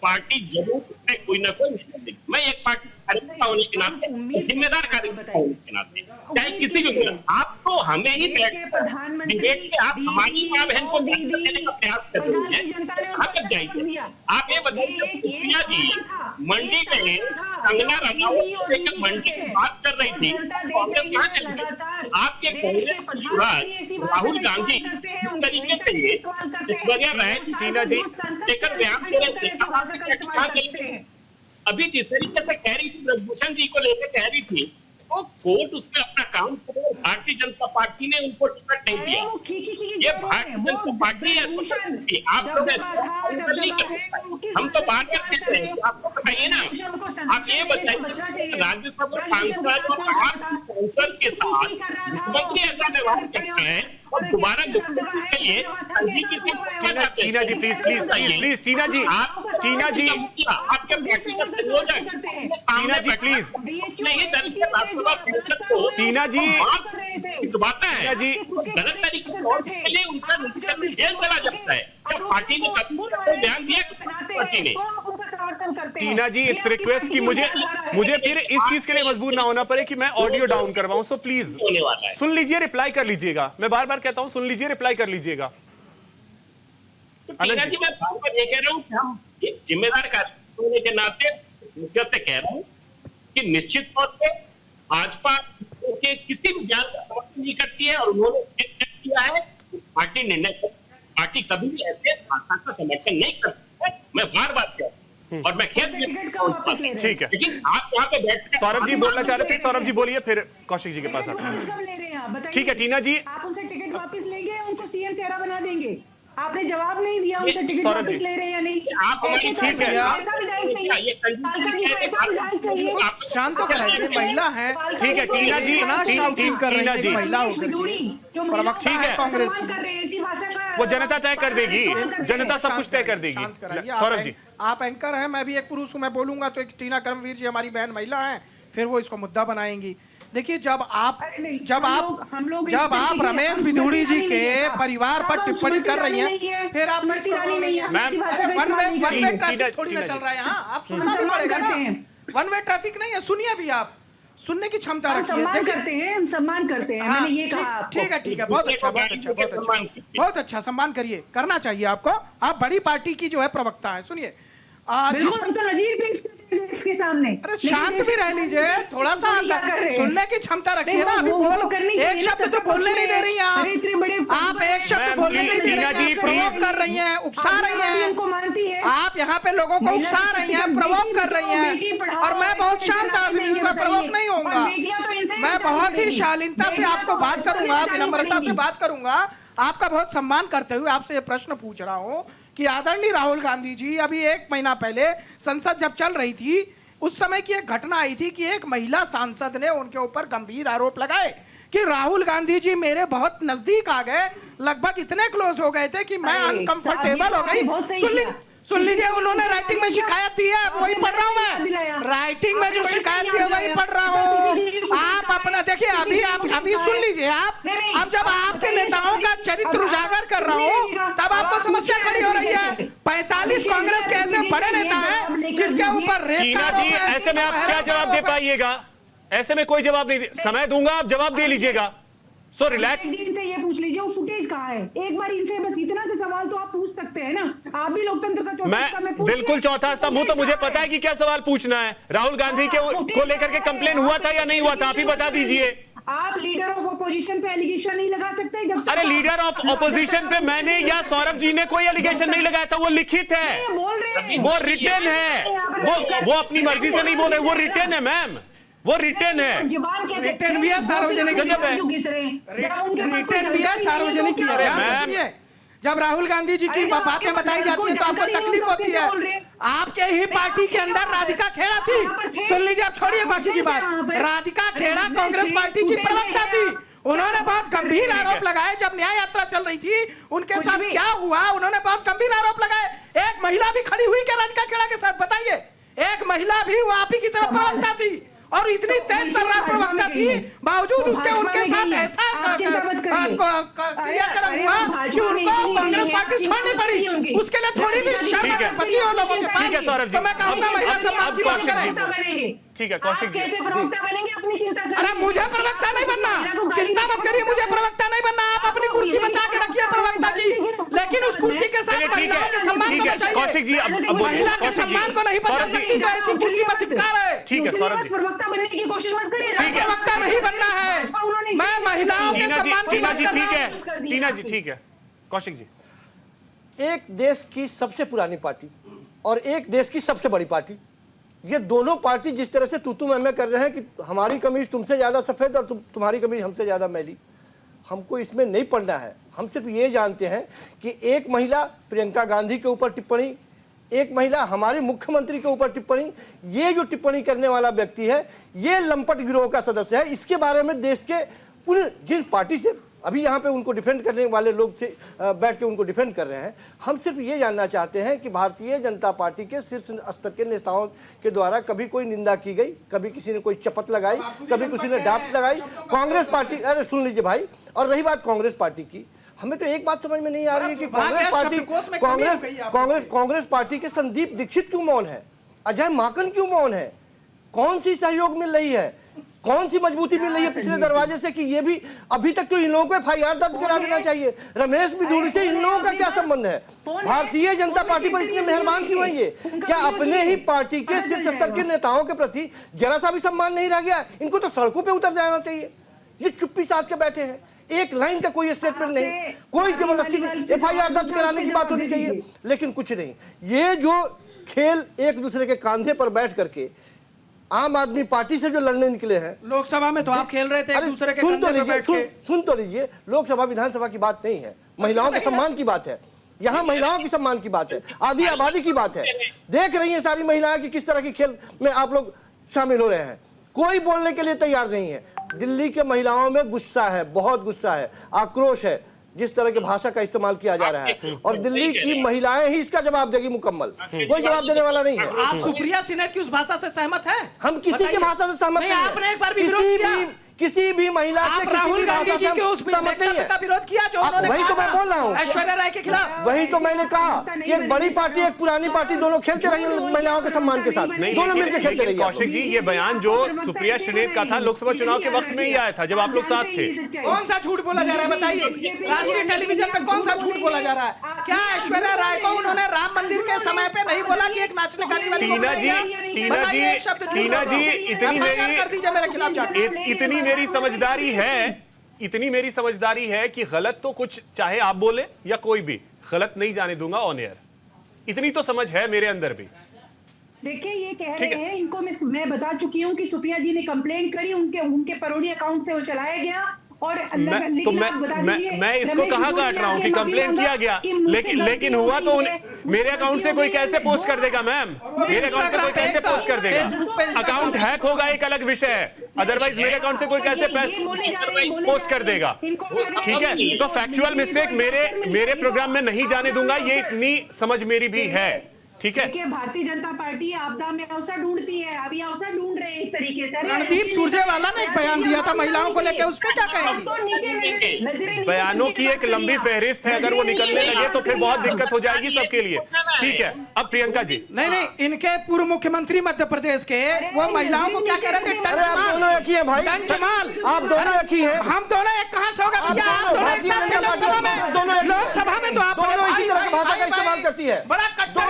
पार्टी जरूर उसमें कोई ना कोई निशान देगी। मैं एक पार्टी कार्यकर्ता होने के नाते, जिम्मेदार कार्यकर्ता होने के नाते, चाहे किसी भी, आप तो हमें ही डिबेट में आप हमारी माँ बहन को देने का प्रयास कर रही है। आप तक जाइए, आप ये बताइए, सुप्रिया जी मंडी में कंगना रनावत को लेकर मंडी की बात कर रही थी, कांग्रेस कहाँ चली गई? आपके कांग्रेस राहुल गांधी इस तरीके से ऐश्वर्या राय टीना जी लेकर बयान दे रहे थे, अभी जिस तरीके से कह रही थी, ब्रजभूषण जी को लेकर कह रही थी, वो कोर्ट उसमें अपना काम करे। भारतीय जनता पार्टी ने उनको टिकट नहीं दिया। ये भारतीय जनता पार्टी है, आप लोग नहीं कर सकते। हम तो बात करते हैं, आपको बताइए ना, आप ये बताइए, राज्यसभा सांसद के साथ मुख्यमंत्री ऐसा व्यवहार करता है और दोबारा टीना जी प्लीज टीना जी, टीना जी, आपके पार्टी का संयोजक टीना जी प्लीज, नहीं दल के राज्यसभा सांसद को टीना जी दबाता है, जी गलत तरीके से और उसके लिए उनका जेल चला जाता है। क्या पार्टी ने कभी बयान दिया? पार्टी ने टीना जी इट्स रिक्वेस्ट कि मुझे फिर इस चीज के लिए मजबूर ना होना पड़े कि मैं ऑडियो डाउन करवाऊं, सो प्लीज सुन लीजिए, रिप्लाई कर लीजिएगा। मैं बार बार कहता हूं सुन लीजिए, रिप्लाई कर लीजिएगा। टीना जी मैं बार बार ये कह रहा हूं कि हम जिम्मेदार कार्यकर्ता होने के नाते से कह रहा हूं कि निश्चित तौर पे भाजपा के किसी भी बयान का समर्थन नहीं करती है और उन्होंने किया है पार्टी निर्णय, पार्टी कभी भी ऐसे भाषा का समर्थन नहीं करती है। मैं बार बार कहता हूं और मैं खेद में, ठीक है, लेकिन आप यहाँ पे बैठ, सौरभ जी बोलना चाह रहे थे, सौरभ जी बोलिए, फिर कौशिक जी के पास आते हैं। ठीक है टीना जी, आप उनसे टिकट वापस लेंगे, उनको सीएम चेहरा बना देंगे। आपने जवाब नहीं दिया उनसे टिकट वापस ले रहे हैं या नहीं। आप हमारी ठीक है, शांत कराइए, महिला है। ठीक है टीना जी, टीना जी महिला प्रवक्ता है कांग्रेस की, वो जनता तय कर देगी, जनता सब कुछ तय कर देगी। सौरभ जी आप एंकर हैं, मैं भी एक पुरुष हूं, मैं बोलूंगा तो एक टीना कर्मवीर जी हमारी बहन महिला हैं, फिर वो इसको मुद्दा बनाएंगी। देखिए जब आप रमेश बिधूड़ी जी के परिवार पर टिप्पणी कर रही हैं, फिर आप वन वे ट्रैफिक थोड़ी ना चल रहा है यहाँ, आप सुनना भी पड़ेगा ना। वन वे ट्रैफिक नहीं है, सुनिए भी, आप सुनने की क्षमता रखिए। सम्मान करते हैं, हम सम्मान करते हैं, मैंने ये कहा। ठीक है, बहुत अच्छा, सम्मान करिए, करना चाहिए आपको। आप बड़ी पार्टी की जो है प्रवक्ता है, सुनिए इसके सामने। अरे शांत भी रह लीजिए, थोड़ा सा सुनने की क्षमता रखिए ना। अभी बोल, एक शब्द तो बोलने नहीं दे रही हैं आप एक शब्द बोलने नहीं दे रही हैं, प्रवोक कर रही हैं, उकसा रही हैं आप, यहाँ पे लोगों को उकसा रही हैं, प्रवोक कर रही हैं। और मैं बहुत शांत आदमी हूँ, मैं प्रवोक नहीं होऊंगा, मैं बहुत ही शालीनता से आपको बात करूंगा, विनम्रता से बात करूंगा। आपका बहुत सम्मान करते हुए आपसे ये प्रश्न पूछ रहा हूँ कि आदरणीय राहुल गांधी जी अभी 1 महीना पहले संसद जब चल रही थी, उस समय की एक घटना आई थी कि एक महिला सांसद ने उनके ऊपर गंभीर आरोप लगाए कि राहुल गांधी जी मेरे बहुत नजदीक आ गए, लगभग इतने क्लोज हो गए थे कि मैं अनकंफर्टेबल हो गई। सुन लीजिए, उन्होंने राइटिंग में शिकायत दी है, वही पढ़ रहा हूं मैं, राइटिंग में जो शिकायत दी है वही पढ़ रहा हूं। आप अपना देखिए, अभी सुन लीजिए आप। अब जब आपके नेताओं का चरित्र उजागर कर रहा हूं, तब आपको समस्या खड़ी हो रही है। 45 कांग्रेस के ऐसे बड़े नेता हैं जिनके ऊपर टीना जी, ऐसे में आप क्या जवाब दे पाइएगा? ऐसे में कोई जवाब नहीं, समय दूंगा, आप जवाब दे लीजिएगा। So relax. इनसे ये पूछ लीजिए वो फुटेज कहाँ है, एक बार इनसे बस इतना से सवाल तो आप पूछ सकते हैं ना, आप भी लोकतंत्र का चौथा स्तंभ मैं बिल्कुल चौथा स्तंभ हूं, तो मुझे पता है कि क्या सवाल पूछना है। राहुल गांधी के को लेकर के कंप्लेन हुआ था या नहीं हुआ था, आप ही बता दीजिए। आप लीडर ऑफ ऑपोजिशन पे एलिगेशन नहीं लगा सकते जब तक अरे लीडर ऑफ ऑपोजिशन पे मैंने या सौरभ जी ने कोई एलिगेशन नहीं लगाया था, वो लिखित है, बोल रहे हैं, वो रिटन है, वो अपनी मर्जी से नहीं बोल रहे, वो रिटन है मैम, वो रिटन है। रिटर्न भी है, सार्वजनिक गजब है। रिटर्न भी है, सार्वजनिक भी है। मैम जब राहुल गांधी जी की बातें बताई जाती है तो आपको तकलीफ होती है। आपके ही पार्टी के अंदर राधिका खेड़ा थी, सुन लीजिए, आप छोड़िए बाकी की बात। राधिका खेड़ा कांग्रेस पार्टी की प्रवक्ता थी, उन्होंने बहुत गंभीर आरोप लगाए जब न्याय यात्रा चल रही थी उनके साथ क्या हुआ, उन्होंने बहुत गंभीर आरोप लगाए। एक महिला भी खड़ी हुई क्या राधिका खेड़ा के साथ, बताइए, एक महिला भी वो आप ही की तरफ प्रवक्ता थी और इतनी तेज तर्रार प्रवक्ता थी, बावजूद उसके उनके साथ ऐसा क्रियाक्रम हुआ कि उनको कांग्रेस पार्टी छोड़नी पड़ी। उसके लिए थोड़ी भी शर्म बची हो लोगों के पास। ठीक है सौरभ जी, तो मैं कहूंगा महिला सम्मान की बात करें। ठीक है कौशिक जी, कैसे प्रवक्ता बनेंगे अपनी चिंता करें। अरे मुझे प्रवक्ता नहीं बनना, चिंता मत करिए, मुझे प्रवक्ता नहीं बनना। आप अपनी कुर्सी बचा के रखिए प्रवक्ता की, लेकिन उस कुर्सी के साथ महिलाओं के सम्मान को बचाइए। कौशिक जी अब महिला के सम्मान को नहीं बचा सकती तो ऐसी कुर्सी पर धिक्कार है। ठीक है सौरभ जी, प्रवक्ता बनने की कोशिश मत करिए, ठीक है, प्रवक्ता नहीं बनना है, मैं महिलाओं के सम्मान की टीना बात जी कर ठीक रहा है, हूं। टीना जी ठीक है, कौशिक जी। एक देश की सबसे पुरानी पार्टी और एक देश की सबसे बड़ी पार्टी, ये दोनों पार्टी जिस तरह से तू मैं कर रहे हैं कि हमारी कमीज तुमसे ज़्यादा सफ़ेद और तुम्हारी कमीज हमसे ज़्यादा मैली, हमको इसमें नहीं पड़ना है। हम सिर्फ ये जानते हैं कि एक महिला प्रियंका गांधी के ऊपर टिप्पणी, एक महिला हमारे मुख्यमंत्री के ऊपर टिप्पणी, ये जो टिप्पणी करने वाला व्यक्ति है ये लंपट गिरोह का सदस्य है। इसके बारे में देश के उन जिन पार्टी से अभी यहाँ पे उनको डिफेंड करने वाले लोग से बैठ के उनको डिफेंड कर रहे हैं, हम सिर्फ ये जानना चाहते हैं कि भारतीय जनता पार्टी के शीर्ष स्तर के नेताओं के द्वारा कभी कोई निंदा की गई, कभी किसी ने कोई चपत लगाई, कभी किसी ने डांट लगाई। कांग्रेस पार्टी, अरे सुन लीजिए भाई, और रही बात कांग्रेस पार्टी की, हमें तो एक बात समझ में नहीं आ रही है कि कांग्रेस पार्टी के संदीप दीक्षित क्यों मौन है, अजय माकन क्यों मौन है, कौन सी सहयोग मिल रही है, कौन सी मजबूती मिल रही है पिछले दरवाजे से कि ये भी अभी तक तो इन लोगों को FIR दर्ज करा देना चाहिए। रमेश बिधूड़ी से इन लोगों का क्या संबंध है, भारतीय जनता पार्टी पर इतने मेहरबान क्यों हैं ये, क्या अपने ही पार्टी के शीर्ष स्तर के नेताओं के प्रति जरा सा भी सम्मान नहीं रह गया? इनको तो सड़कों पे उतर जाना चाहिए। ये चुप्पी साध के बैठे हैं, एक लाइन का कोई स्टेटमेंट नहीं, कोई जबरदस्ती नहीं, FIR दर्ज कराने की बात होनी चाहिए, लेकिन कुछ नहीं। ये जो खेल एक दूसरे के कंधे पर बैठ करके आम आदमी पार्टी से जो लड़ने निकले हैं, लोकसभा में तो आप खेल रहे थे एक दूसरे के सुन तो कंधे पे लीजिए, बैठ के। सुन तो लीजिए, लोकसभा विधानसभा की बात नहीं है, महिलाओं के सम्मान की बात है, यहाँ महिलाओं की सम्मान की बात है, आधी आबादी की बात है। देख रही है सारी महिलाएं कि किस तरह की खेल में आप लोग शामिल हो रहे हैं, कोई बोलने के लिए तैयार नहीं है। दिल्ली के महिलाओं में गुस्सा है, बहुत गुस्सा है, आक्रोश है जिस तरह की भाषा का इस्तेमाल किया जा रहा है, और दिल्ली की महिलाएं ही इसका जवाब देगी मुकम्मल, कोई जवाब देने वाला नहीं है। आप सुप्रिया सिन्हा की उस भाषा से सहमत हैं? हम किसी की भाषा से सहमत नहीं आपने एक बार भी है, किसी भी महिला के किसी भी भाषा से सहमत नहीं है। विरोध किया जो उन्होंने वही तो मैं बोल रहा हूँ, ऐश्वर्या राय के खिलाफ। वही तो मैंने कहा कि एक बड़ी पार्टी एक पुरानी पार्टी दोनों खेलते रही महिलाओं के सम्मान के साथ, दोनों मिलकर खेलते रही। कौशिक जी, ये बयान जो सुप्रिया श्रीनेत का था लोकसभा चुनाव के वक्त में ही आया था जब आप लोग साथ थे। कौन सा झूठ बोला जा रहा है बताइए, राष्ट्रीय टेलीविजन पे कौन सा झूठ बोला जा रहा है? क्या ऐश्वर्या राय को उन्होंने राम मंदिर के समय पे नहीं बोला कि एक नाचने गाने वाली टीना जी इतनी मेरी समझदारी है, इतनी मेरी समझदारी है कि गलत तो कुछ चाहे आप बोले या कोई भी, गलत नहीं जाने दूंगा ऑन एयर, इतनी तो समझ है मेरे अंदर भी। देखिए ये कह रहे हैं, इनको मैं बता चुकी हूँ कि सुप्रिया जी ने कंप्लेंट करी, उनके परोड़ी अकाउंट से वो चलाया गया, और मैं इसको कहाँ काट रहा हूँ कि कंप्लेंट किया गया, लेकिन हुआ तो मेरे अकाउंट से कोई कैसे पोस्ट कर देगा मैम, मेरे अकाउंट से कोई कैसे पोस्ट कर देगा? अकाउंट हैक होगा एक अलग विषय है, अदरवाइज मेरे अकाउंट से कोई कैसे पोस्ट कर देगा? ठीक है, तो फैक्चुअल मिस्टेक मेरे प्रोग्राम में नहीं जाने दूंगा, ये इतनी समझ मेरी भी है। ठीक है, देखिए भारतीय जनता पार्टी आपदा में अवसर ढूंढती है, अभी अवसर ढूंढ रहे हैं इस तरीके से। रणदीप सुरजेवाला ने एक बयान दिया था महिलाओं को लेकर, उस पर क्या कहेंगे? बयानों की एक लंबी फहरिस्त है, अगर वो निकलने लगे तो फिर बहुत दिक्कत हो जाएगी सबके लिए। ठीक है, अब प्रियंका जी। नहीं, इनके पूर्व मुख्यमंत्री मध्य प्रदेश के वो महिलाओं को क्या कह रहे थे? आप दोनों एक ही हैं भाई, टंचमाल, आप दोनों एक ही हैं, हम दोनों एक कहां से होगा भैया? आप दोनों एक साथ थे लोकसभा में, लोकसभा में तो आप दोनों इसी तरह की भाषा का इस्तेमाल करती है। बड़ा कट्टर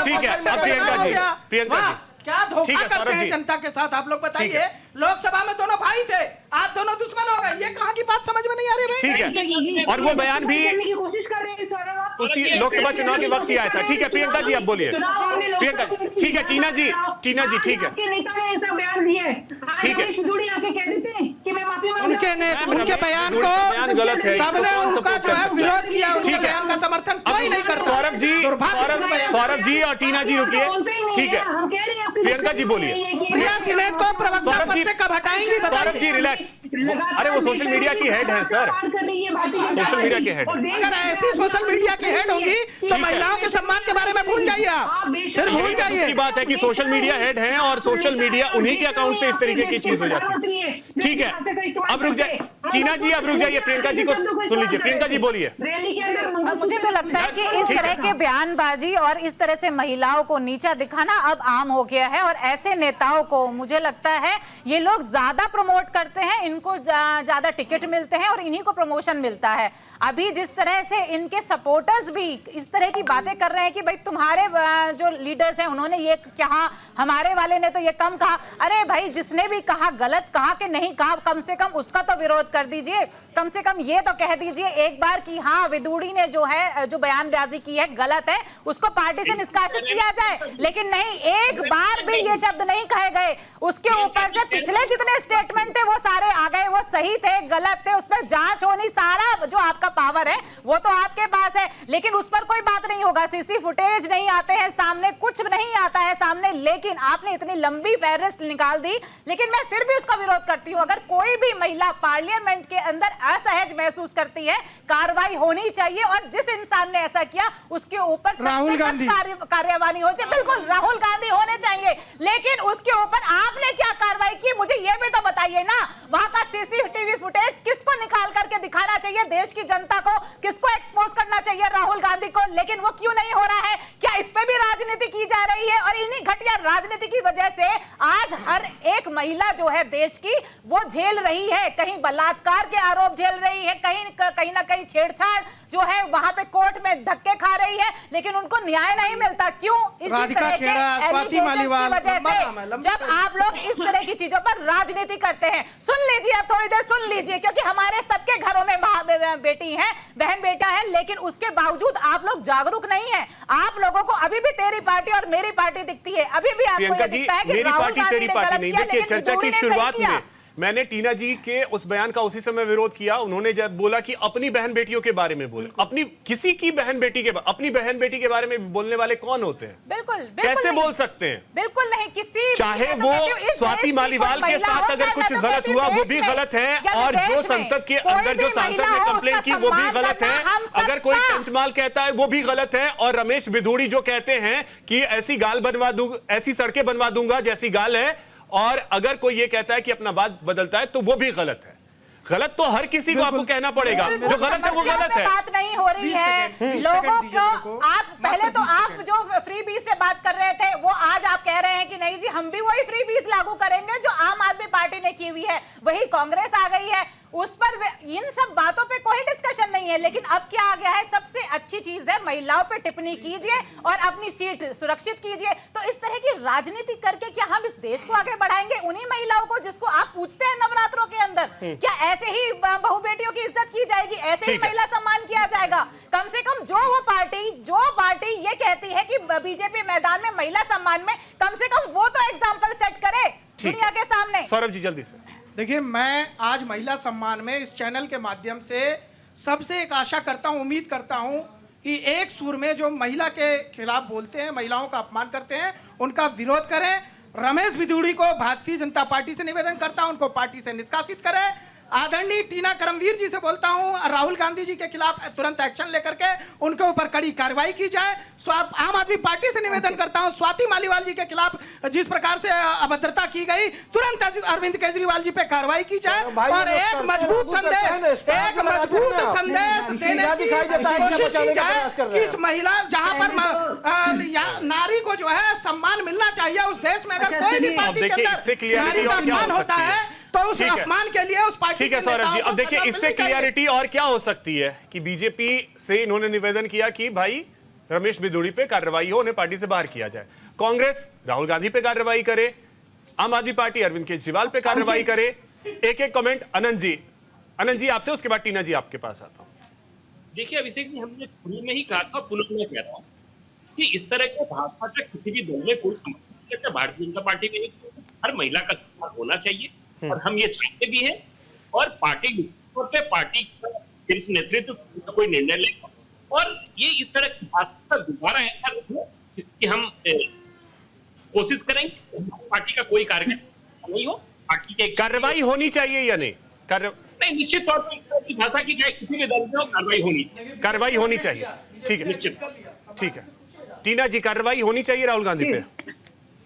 ठीक है, अब प्रियंका जी क्या धोखा करते हैं जनता के साथ, आप लोग बताइए। लोकसभा में दोनों भाई थे, आप दोनों दुश्मन हो गए, ये कहाँ की बात समझ में नहीं आ रही भाई? ठीक है, और वो बयान भी कोशिश कर रहे हैं उसी लोकसभा चुनाव के वक्त ही आया था। ठीक है प्रियंका जी, आप बोलिए। प्रियंका, ठीक है टीना जी, ठीक है, नेता ने ऐसा बयान दिया, ठीक है, आके कह देते हैं कि मैं माफी उनके बयान को बयान गलत है, सबने उनका जो है विरोध किया, उनके बयान का समर्थन कोई नहीं करता। सौरभ जी और टीना जी रुकिए, ठीक है, प्रियंका जी बोलिए। प्रिया सिन्हा को प्रवक्ता पद से कब हटाएंगे? सौरभ जी रिलैक्स, अरे वो सोशल मीडिया की हेड है सर, सोशल मीडिया के हेड। अगर ऐसी सोशल मीडिया की हेड होगी तो महिलाओं के सम्मान के बारे में भूल जाइए आप, फिर भूल जाइए। की बात है कि सोशल मीडिया हेड है और सोशल मीडिया उन्हीं के अकाउंट से इस तरीके की चीज हो जाती है। ठीक है, अब रुक जाए टीना जी, अब रुक जाइए, प्रियंका जी को सुन लीजिए। प्रियंका जी बोलिए। मुझे तो लगता है कि इस तरह के बयानबाजी और इस तरह से महिलाओं को नीचा दिखाना अब आम हो गया है, और ऐसे नेताओं को मुझे लगता है ये लोग ज्यादा प्रमोट करते हैं, इनको ज्यादा टिकट मिलते हैं और इन्हीं को प्रमोशन मिलता है। अभी जिस तरह से इनके सपोर्टर्स भी इस तरह की बातें कर रहे हैं कि भाई तुम्हारे जो लीडर्स हैं उन्होंने ये कहा, हमारे वाले ने तो ये कम कहा। अरे भाई, जिसने भी कहा गलत कहा कि नहीं कहा, कम से कम उसका तो विरोध कर दीजिए, कम से कम ये तो कह दीजिए एक बार कि हाँ विदुड़ी ने जो है जो बयानबाजी की है गलत है, उसको पार्टी से निष्कासित किया जाए। लेकिन नहीं, एक बार भी ये शब्द नहीं कहे गए। उसके ऊपर से पिछले जितने स्टेटमेंट थे वो सारे आ गए, वो सही थे गलत थे, उस पर जांच होनी, सारा जो आपका पावर है वो तो आपके पास है, लेकिन उस पर कोई बात नहीं होगा। सीसी फुटेज नहीं आते हैं सामने, कुछ नहीं आता है सामने, लेकिन आपने इतनी लंबी फेहरिस्त निकाल दी। लेकिन मैं फिर भी उसका विरोध करती हूँ। अगर कोई भी महिला पार्लियामेंट के अंदर असहज महसूस करती है, कार्रवाई होनी चाहिए, और जिस इंसान ने ऐसा किया उसके ऊपर कार्यवाही हो जाए। बिल्कुल, राहुल गांधी होने चाहिए, लेकिन उसके ऊपर आपने क्या कार्रवाई की, मुझे यह भी तो बताइए ना। वहां का सीसीटीवी फुटेज किसको निकाल करके दिखाना चाहिए देश की जनता को, किसको एक्सपोज करना चाहिए, राहुल गांधी को, लेकिन वो क्यों नहीं हो रहा है? क्या इस पे भी राजनीति की जा रही है? और इन्हीं घटिया राजनीति की वजह से आज हर एक महिला जो है देश की वो झेल रही है, कहीं बलात्कार के आरोप झेल रही है, कहीं ना कहीं छेड़छाड़ जो है वहां पे कोर्ट में धक्के खा रही है, लेकिन उनको न्याय नहीं मिलता। क्यों? इसी तरह के एलिगेशंस की वजह से। जब आप लोग इस तरह की चीजों पर राजनीति करते हैं, सुन लीजिए, अब थोड़ी देर सुन लीजिए, क्योंकि हमारे सबके घरों में बेटी है, बहन बेटा है, लेकिन उसके बावजूद आप लोग जागरूक नहीं है। आप लोगों को अभी भी तेरी पार्टी और मेरी पार्टी दिखती है, अभी भी आपको ये दिखता है कि राहुल गांधी ने गलत किया, लेकिन चर्चा की शुरुआत में मैंने टीना जी के उस बयान का उसी समय विरोध किया। उन्होंने जब बोला कि अपनी बहन बेटियों के बारे में बोले, अपनी किसी की बहन बेटी के, अपनी बहन बेटी के बारे में बोलने वाले कौन होते हैं? बिल्कुल कैसे बोल सकते हैं? बिल्कुल नहीं, किसी चाहे वो स्वाति मालीवाल के साथ अगर कुछ गलत हुआ वो भी गलत है, और जो संसद के अंदर जो सांसद ने कंप्लेन की वो भी गलत है। अगर कोई पंचमाल कहता है वो भी गलत है, और रमेश बिधूड़ी जो कहते हैं कि ऐसी गाल बनवा दूंगा, ऐसी सड़कें बनवा दूंगा जैसी गाल है, और अगर कोई ये कहता है कि अपना बात बदलता है तो वो भी गलत है। गलत तो हर किसी को आपको कहना पड़ेगा, जो गलत है वो गलत है। बात नहीं हो रही है लोगों को। आप पहले तो आप जो फ्री बीस पे बात कर रहे थे, वो आज आप कह रहे हैं कि नहीं जी हम भी वही फ्री बीस लागू करेंगे जो आम आदमी पार्टी ने की हुई है, वही कांग्रेस आ गई है, उस पर इन सब बातों पे कोई डिस्कशन नहीं है। लेकिन अब क्या आ गया है, सबसे अच्छी चीज है महिलाओं पे टिप्पणी कीजिए और अपनी सीट सुरक्षित कीजिए। तो इस तरह की राजनीति करके क्या हम इस देश को आगे बढ़ाएंगे? उन्हीं महिलाओं को जिसको आप पूछते हैं नवरात्रों के अंदर, क्या ऐसे ही बहू बेटियों की इज्जत की जाएगी? ऐसे ही महिला सम्मान किया जाएगा? कम से कम जो पार्टी ये कहती है कि बीजेपी मैदान में महिला सम्मान में, कम से कम वो तो एग्जाम्पल सेट करे दुनिया के सामने। सौरभ जी जल्दी से। देखिए, मैं आज महिला सम्मान में इस चैनल के माध्यम से सबसे एक आशा करता हूं, उम्मीद करता हूं कि एक सुर में जो महिला के खिलाफ बोलते हैं, महिलाओं का अपमान करते हैं, उनका विरोध करें। रमेश बिधूड़ी को भारतीय जनता पार्टी से निवेदन करता हूं, उनको पार्टी से निष्कासित करें। आदरणीय टीना करमवीर जी से बोलता हूं, राहुल गांधी जी के खिलाफ तुरंत एक्शन लेकर के उनके ऊपर कड़ी कार्रवाई की जाए। आम आदमी पार्टी से निवेदन करता हूं, स्वाति मालीवाल जी के खिलाफ जिस प्रकार से अभद्रता की गई, तुरंत अरविंद केजरीवाल जी पे कार्रवाई की जाए और एक मजबूत संदेश देने की कोशिश की जाए कि इस महिला जहां पर नारी को जो है सम्मान मिलना चाहिए उस देश में। अगर कोई भी पार्टी के अंदर नारी का अपमान होता है तो उस ठीक है। अपमान के लिए उस पार्टी ठीक है के सौरभ जी, नेताओं को अब देखिए सजा इससे मिलनी चाहिए। क्लियरिटी और क्या हो सकती है कि बीजेपी से इन्होंने निवेदन किया कि भाई रमेश बिधूड़ी पे कार्रवाई हो, उन्हें पार्टी से बाहर किया जाए। कांग्रेस राहुल गांधी पे कार्रवाई करे, आम आदमी पार्टी अरविंद केजरीवाल पे कार्रवाई करे। एक एक कमेंट अनंत जी आपसे, उसके बाद टीना जी आपके पास आता हूं। देखिए अभिषेक जी, हमने शुरू में ही कहा था, पुनः मैं कह रहा हूँ कि इस तरह के भाषा का किसी भी दल में कोई समर्थन नहीं करता। भारतीय जनता पार्टी में हर महिला का सम्मान होना चाहिए और हम ये चाहते भी हैं, और पार्टी तौर पे पार्टी का शीर्ष नेतृत्व कोई निर्णय लेगा और ये इस तरह की भाषा का दोबारा ऐसा हो इसकी हम कोशिश करेंगे। पार्टी का कोई कार्यक्रम नहीं हो, पार्टी के कार्रवाई होनी चाहिए या नहीं? नहीं, निश्चित तौर पर भाषा की चाहे किसी भी दल में हो, कार्रवाई होनी चाहिए। ठीक है, निश्चित। ठीक है टीना जी, कार्रवाई होनी चाहिए राहुल गांधी पे।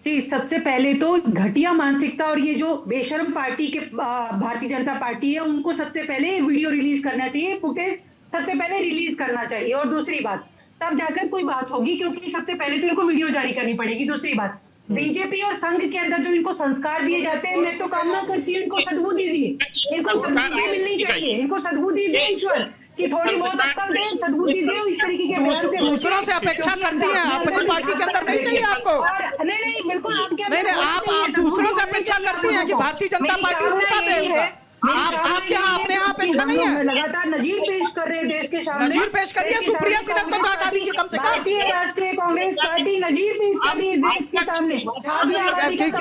जी, सबसे पहले तो घटिया मानसिकता और ये जो बेशर्म पार्टी के भारतीय जनता पार्टी है, उनको सबसे पहले वीडियो रिलीज करना चाहिए, फुटेज सबसे पहले रिलीज करना चाहिए। और दूसरी बात, तब जाकर कोई बात होगी, क्योंकि सबसे पहले तो इनको वीडियो जारी करनी पड़ेगी। दूसरी बात, बीजेपी और संघ के अंदर जो इनको संस्कार दिए जाते हैं, मैं तो कामना करती हूँ इनको सद्बुद्धि दिए, इनको सद्बुद्धि मिलनी चाहिए, इनको सद्बुद्धि दे ईश्वर कि थोड़ी बहुत अक्ल दे, सद्बुद्धि दे। इस तरीके के बयान से दूसरों से अपेक्षा करती हैं, अपनी पार्टी के अंदर नहीं चाहिए आपको। नहीं, बिल्कुल आप क्या नहीं, आप दूसरों से अपेक्षा करती हैं कि भारतीय जनता पार्टी इस्तीफा दे। आप क्या अपने यहाँ अपेक्षा नहीं है? लगातार नजीर पेश कर रहे हैं देश के सामने। नजीर पेश करिए, सुप्रिया सिन्हा को तो हटा दीजिए कम से कम। भारतीय राष्ट्रीय कांग्रेस पार्टी नजीर पेश कर रही है देश के सामने।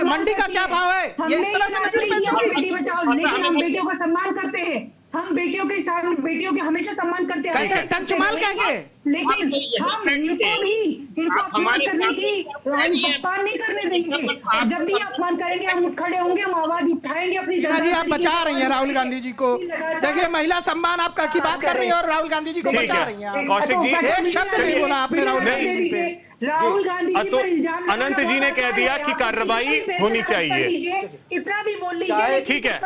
मंडी का क्या भाव है, ये इस तरह से नजीर पेश होगी? बेटी बचाओ, लेकिन हम बेटियों का सम्मान करते हैं, हम बेटियों के साथ बेटियों के हमेशा सम्मान करते हैं। कैसे टंचमाल कहेंगे? लेकिन हम इनको अपमान करने की अपमान नहीं करने देंगे। जब भी अपमान करेंगे हम उठ खड़े होंगे, हम आवाज उठाएंगे अपनी। जी, आप बचा रही हैं राहुल गांधी जी को। देखिए, महिला सम्मान आपका की बात कर रही है और राहुल गांधी जी को बचा रही हैं। कौशिक जी, एक शब्द नहीं बोला आपने राहुल गांधी जी पे। राहुल गांधी तो अनंत जी ने कह दिया कि कार्रवाई होनी चाहिए। इतना भी बोल लीजिए। ठीक है,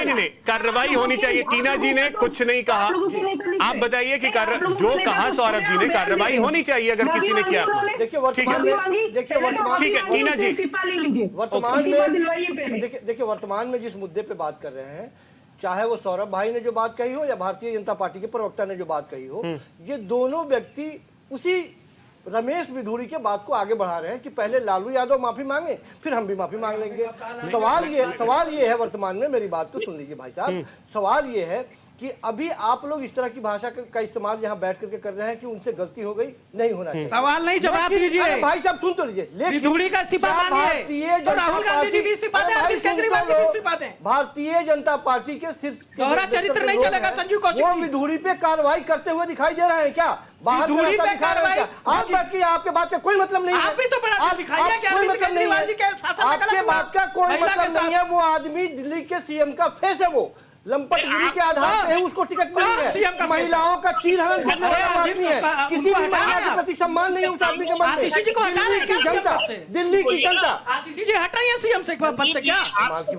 नहीं, कार्रवाई होनी चाहिए। टीना जी ने कुछ नहीं कहा, आप बताइए कि जो कहा सौरभ जी ने, कार्रवाई होनी चाहिए अगर किसी ने किया। देखिए वर्तमान में, ठीक है टीना जी, वर्तमान में जिस मुद्दे पे बात कर रहे हैं, चाहे वो सौरभ भाई ने जो बात कही हो या भारतीय जनता पार्टी के प्रवक्ता ने जो बात कही हो, ये दोनों व्यक्ति उसी रमेश बिधूड़ी के बात को आगे बढ़ा रहे हैं कि पहले लालू यादव माफी मांगे, फिर हम भी माफी मांग लेंगे। सवाल ये है वर्तमान में, मेरी बात तो सुन लीजिए भाई साहब, सवाल ये है कि अभी आप लोग इस तरह की भाषा का इस्तेमाल यहाँ बैठ करके कर रहे हैं कि उनसे गलती हो गई, नहीं होना चाहिए। सवाल नहीं, जवाब दीजिए भाई साहब, सुन तो लीजिए। बिधूड़ी का इस्तीफा भारतीय जनता पार्टी, भारतीय जनता पार्टी के शीर्ष चरित्र नहीं चलेगा संजू कौशिक, वो बिधूड़ी पे कार्रवाई करते हुए दिखाई दे रहे हैं क्या? बाहर का रास्ता दिखा रहे हैं क्या? आप बात की, आपके बात का कोई मतलब नहीं है। आप भी तो बड़ा दिखाइए कि कोई मतलब नहीं है, आपके बात का कोई मतलब नहीं है। वो आदमी दिल्ली के सीएम का फेस है, वो लंपटगिरी के आधार पे उसको टिकट मिली है। महिलाओं का चीरहरण करने वाला आदमी है, किसी भी महिला के प्रति सम्मान नहीं है उस आदमी के मन में। दिल्ली की जनता हटाइए सीएम से पद से, क्या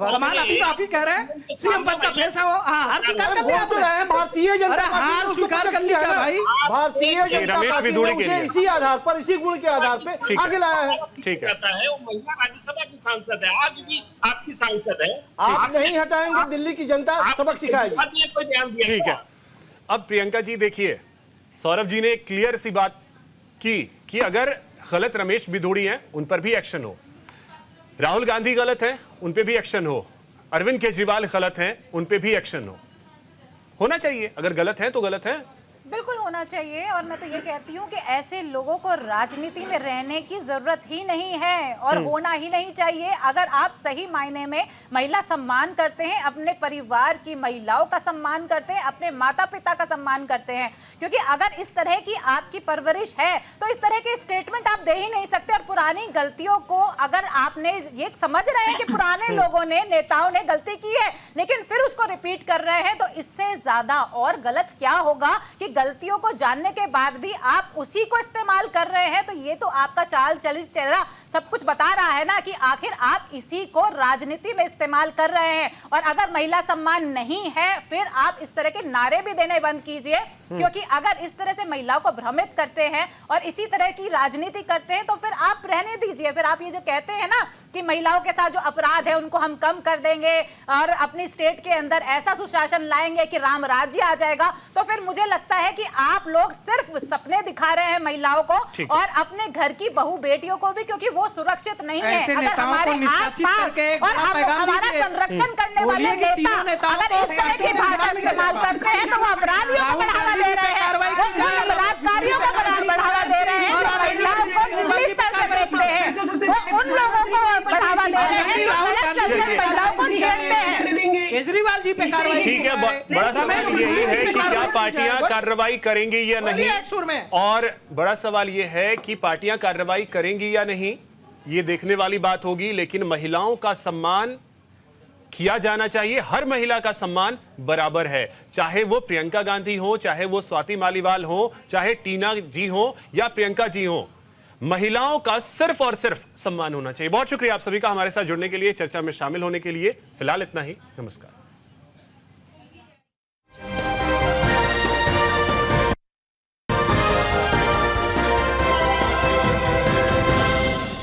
कमाल? अभी तो आप ही कह रहे हैं सीएम पद का फेस है वो। हार स्वीकार कर लिया, बोल रहे हैं भारतीय जनता पार्टी ने स्वीकार कर लिया भाई। भारतीय जनता पार्टी ने उसे इसी आधार पर, इसी गुण के आधार पे आगे लाया है। ठीक है, वो महिला राज्यसभा की सांसद है, आज भी आपकी सांसद है। आप नहीं हटाएंगे, दिल्ली की जनता सबक सिखाएगी। ठीक है। अब प्रियंका जी देखिए, सौरभ जी ने एक क्लियर सी बात की कि अगर गलत रमेश बिधूड़ी हैं उन पर भी एक्शन हो, राहुल गांधी गलत हैं उन पे भी एक्शन हो, अरविंद केजरीवाल गलत हैं उन पे भी एक्शन होना चाहिए। अगर गलत हैं तो गलत हैं, बिल्कुल होना चाहिए। और मैं तो ये कहती हूँ कि ऐसे लोगों को राजनीति में रहने की जरूरत ही नहीं है और होना ही नहीं चाहिए। अगर आप सही मायने में महिला सम्मान करते हैं, अपने परिवार की महिलाओं का सम्मान करते हैं, अपने माता पिता का सम्मान करते हैं, क्योंकि अगर इस तरह की आपकी परवरिश है तो इस तरह के स्टेटमेंट आप दे ही नहीं सकते। और पुरानी गलतियों को अगर आपने ये समझ रहे हैं कि पुराने लोगों ने, नेताओं ने गलती की है, लेकिन फिर उसको रिपीट कर रहे हैं, तो इससे ज्यादा और गलत क्या होगा कि गलतियों को जानने के बाद भी आप उसी को इस्तेमाल कर रहे हैं, तो ये तो आपका चाल चेहरा सब कुछ बता रहा है ना कि आखिर आप इसी को राजनीति में इस्तेमाल कर रहे हैं। और अगर महिला सम्मान नहीं है फिर आप इस तरह के नारे भी देने बंद कीजिए, क्योंकि अगर इस तरह से महिलाओं को भ्रमित करते हैं और इसी तरह की राजनीति करते हैं तो फिर आप रहने दीजिए। फिर आप ये जो कहते हैं ना कि महिलाओं के साथ जो अपराध है उनको हम कम कर देंगे और अपनी स्टेट के अंदर ऐसा सुशासन लाएंगे कि राम राज्य आ जाएगा, तो फिर मुझे लगता है कि आप लोग सिर्फ सपने दिखा रहे हैं महिलाओं को और अपने घर की बहू बेटियों को भी, क्योंकि वो सुरक्षित नहीं है। अगर हमारे आसपास और हमारा संरक्षण करने वाले नेता अगर इस तरह की भाषा इस्तेमाल करते हैं तो वो अपराधियों को बढ़ावा दे रहे हैं, वो बलात्कारियों को बढ़ावा दे रहे हैं, जो महिलाओं को निचली स्तर से देखते हैं, वो उन लोगों को बढ़ावा दे रहे हैं जो सड़क चलकर महिलाओं को छेड़ते हैं। केजरीवाल जी पे कार्रवाई। ठीक है, बड़ा सवाल यही है कि क्या पार्टियां कार्रवाई करेंगी या नहीं, और बड़ा सवाल यह है कि पार्टियां कार्रवाई करेंगी या नहीं, ये देखने वाली बात होगी। लेकिन महिलाओं का सम्मान किया जाना चाहिए, हर महिला का सम्मान बराबर है, चाहे वो प्रियंका गांधी हो, चाहे वो स्वाति मालीवाल हो, चाहे टीना जी हो या प्रियंका जी हो, महिलाओं का सिर्फ और सिर्फ सम्मान होना चाहिए। बहुत शुक्रिया आप सभी का हमारे साथ जुड़ने के लिए, चर्चा में शामिल होने के लिए। फिलहाल इतना ही, नमस्कार।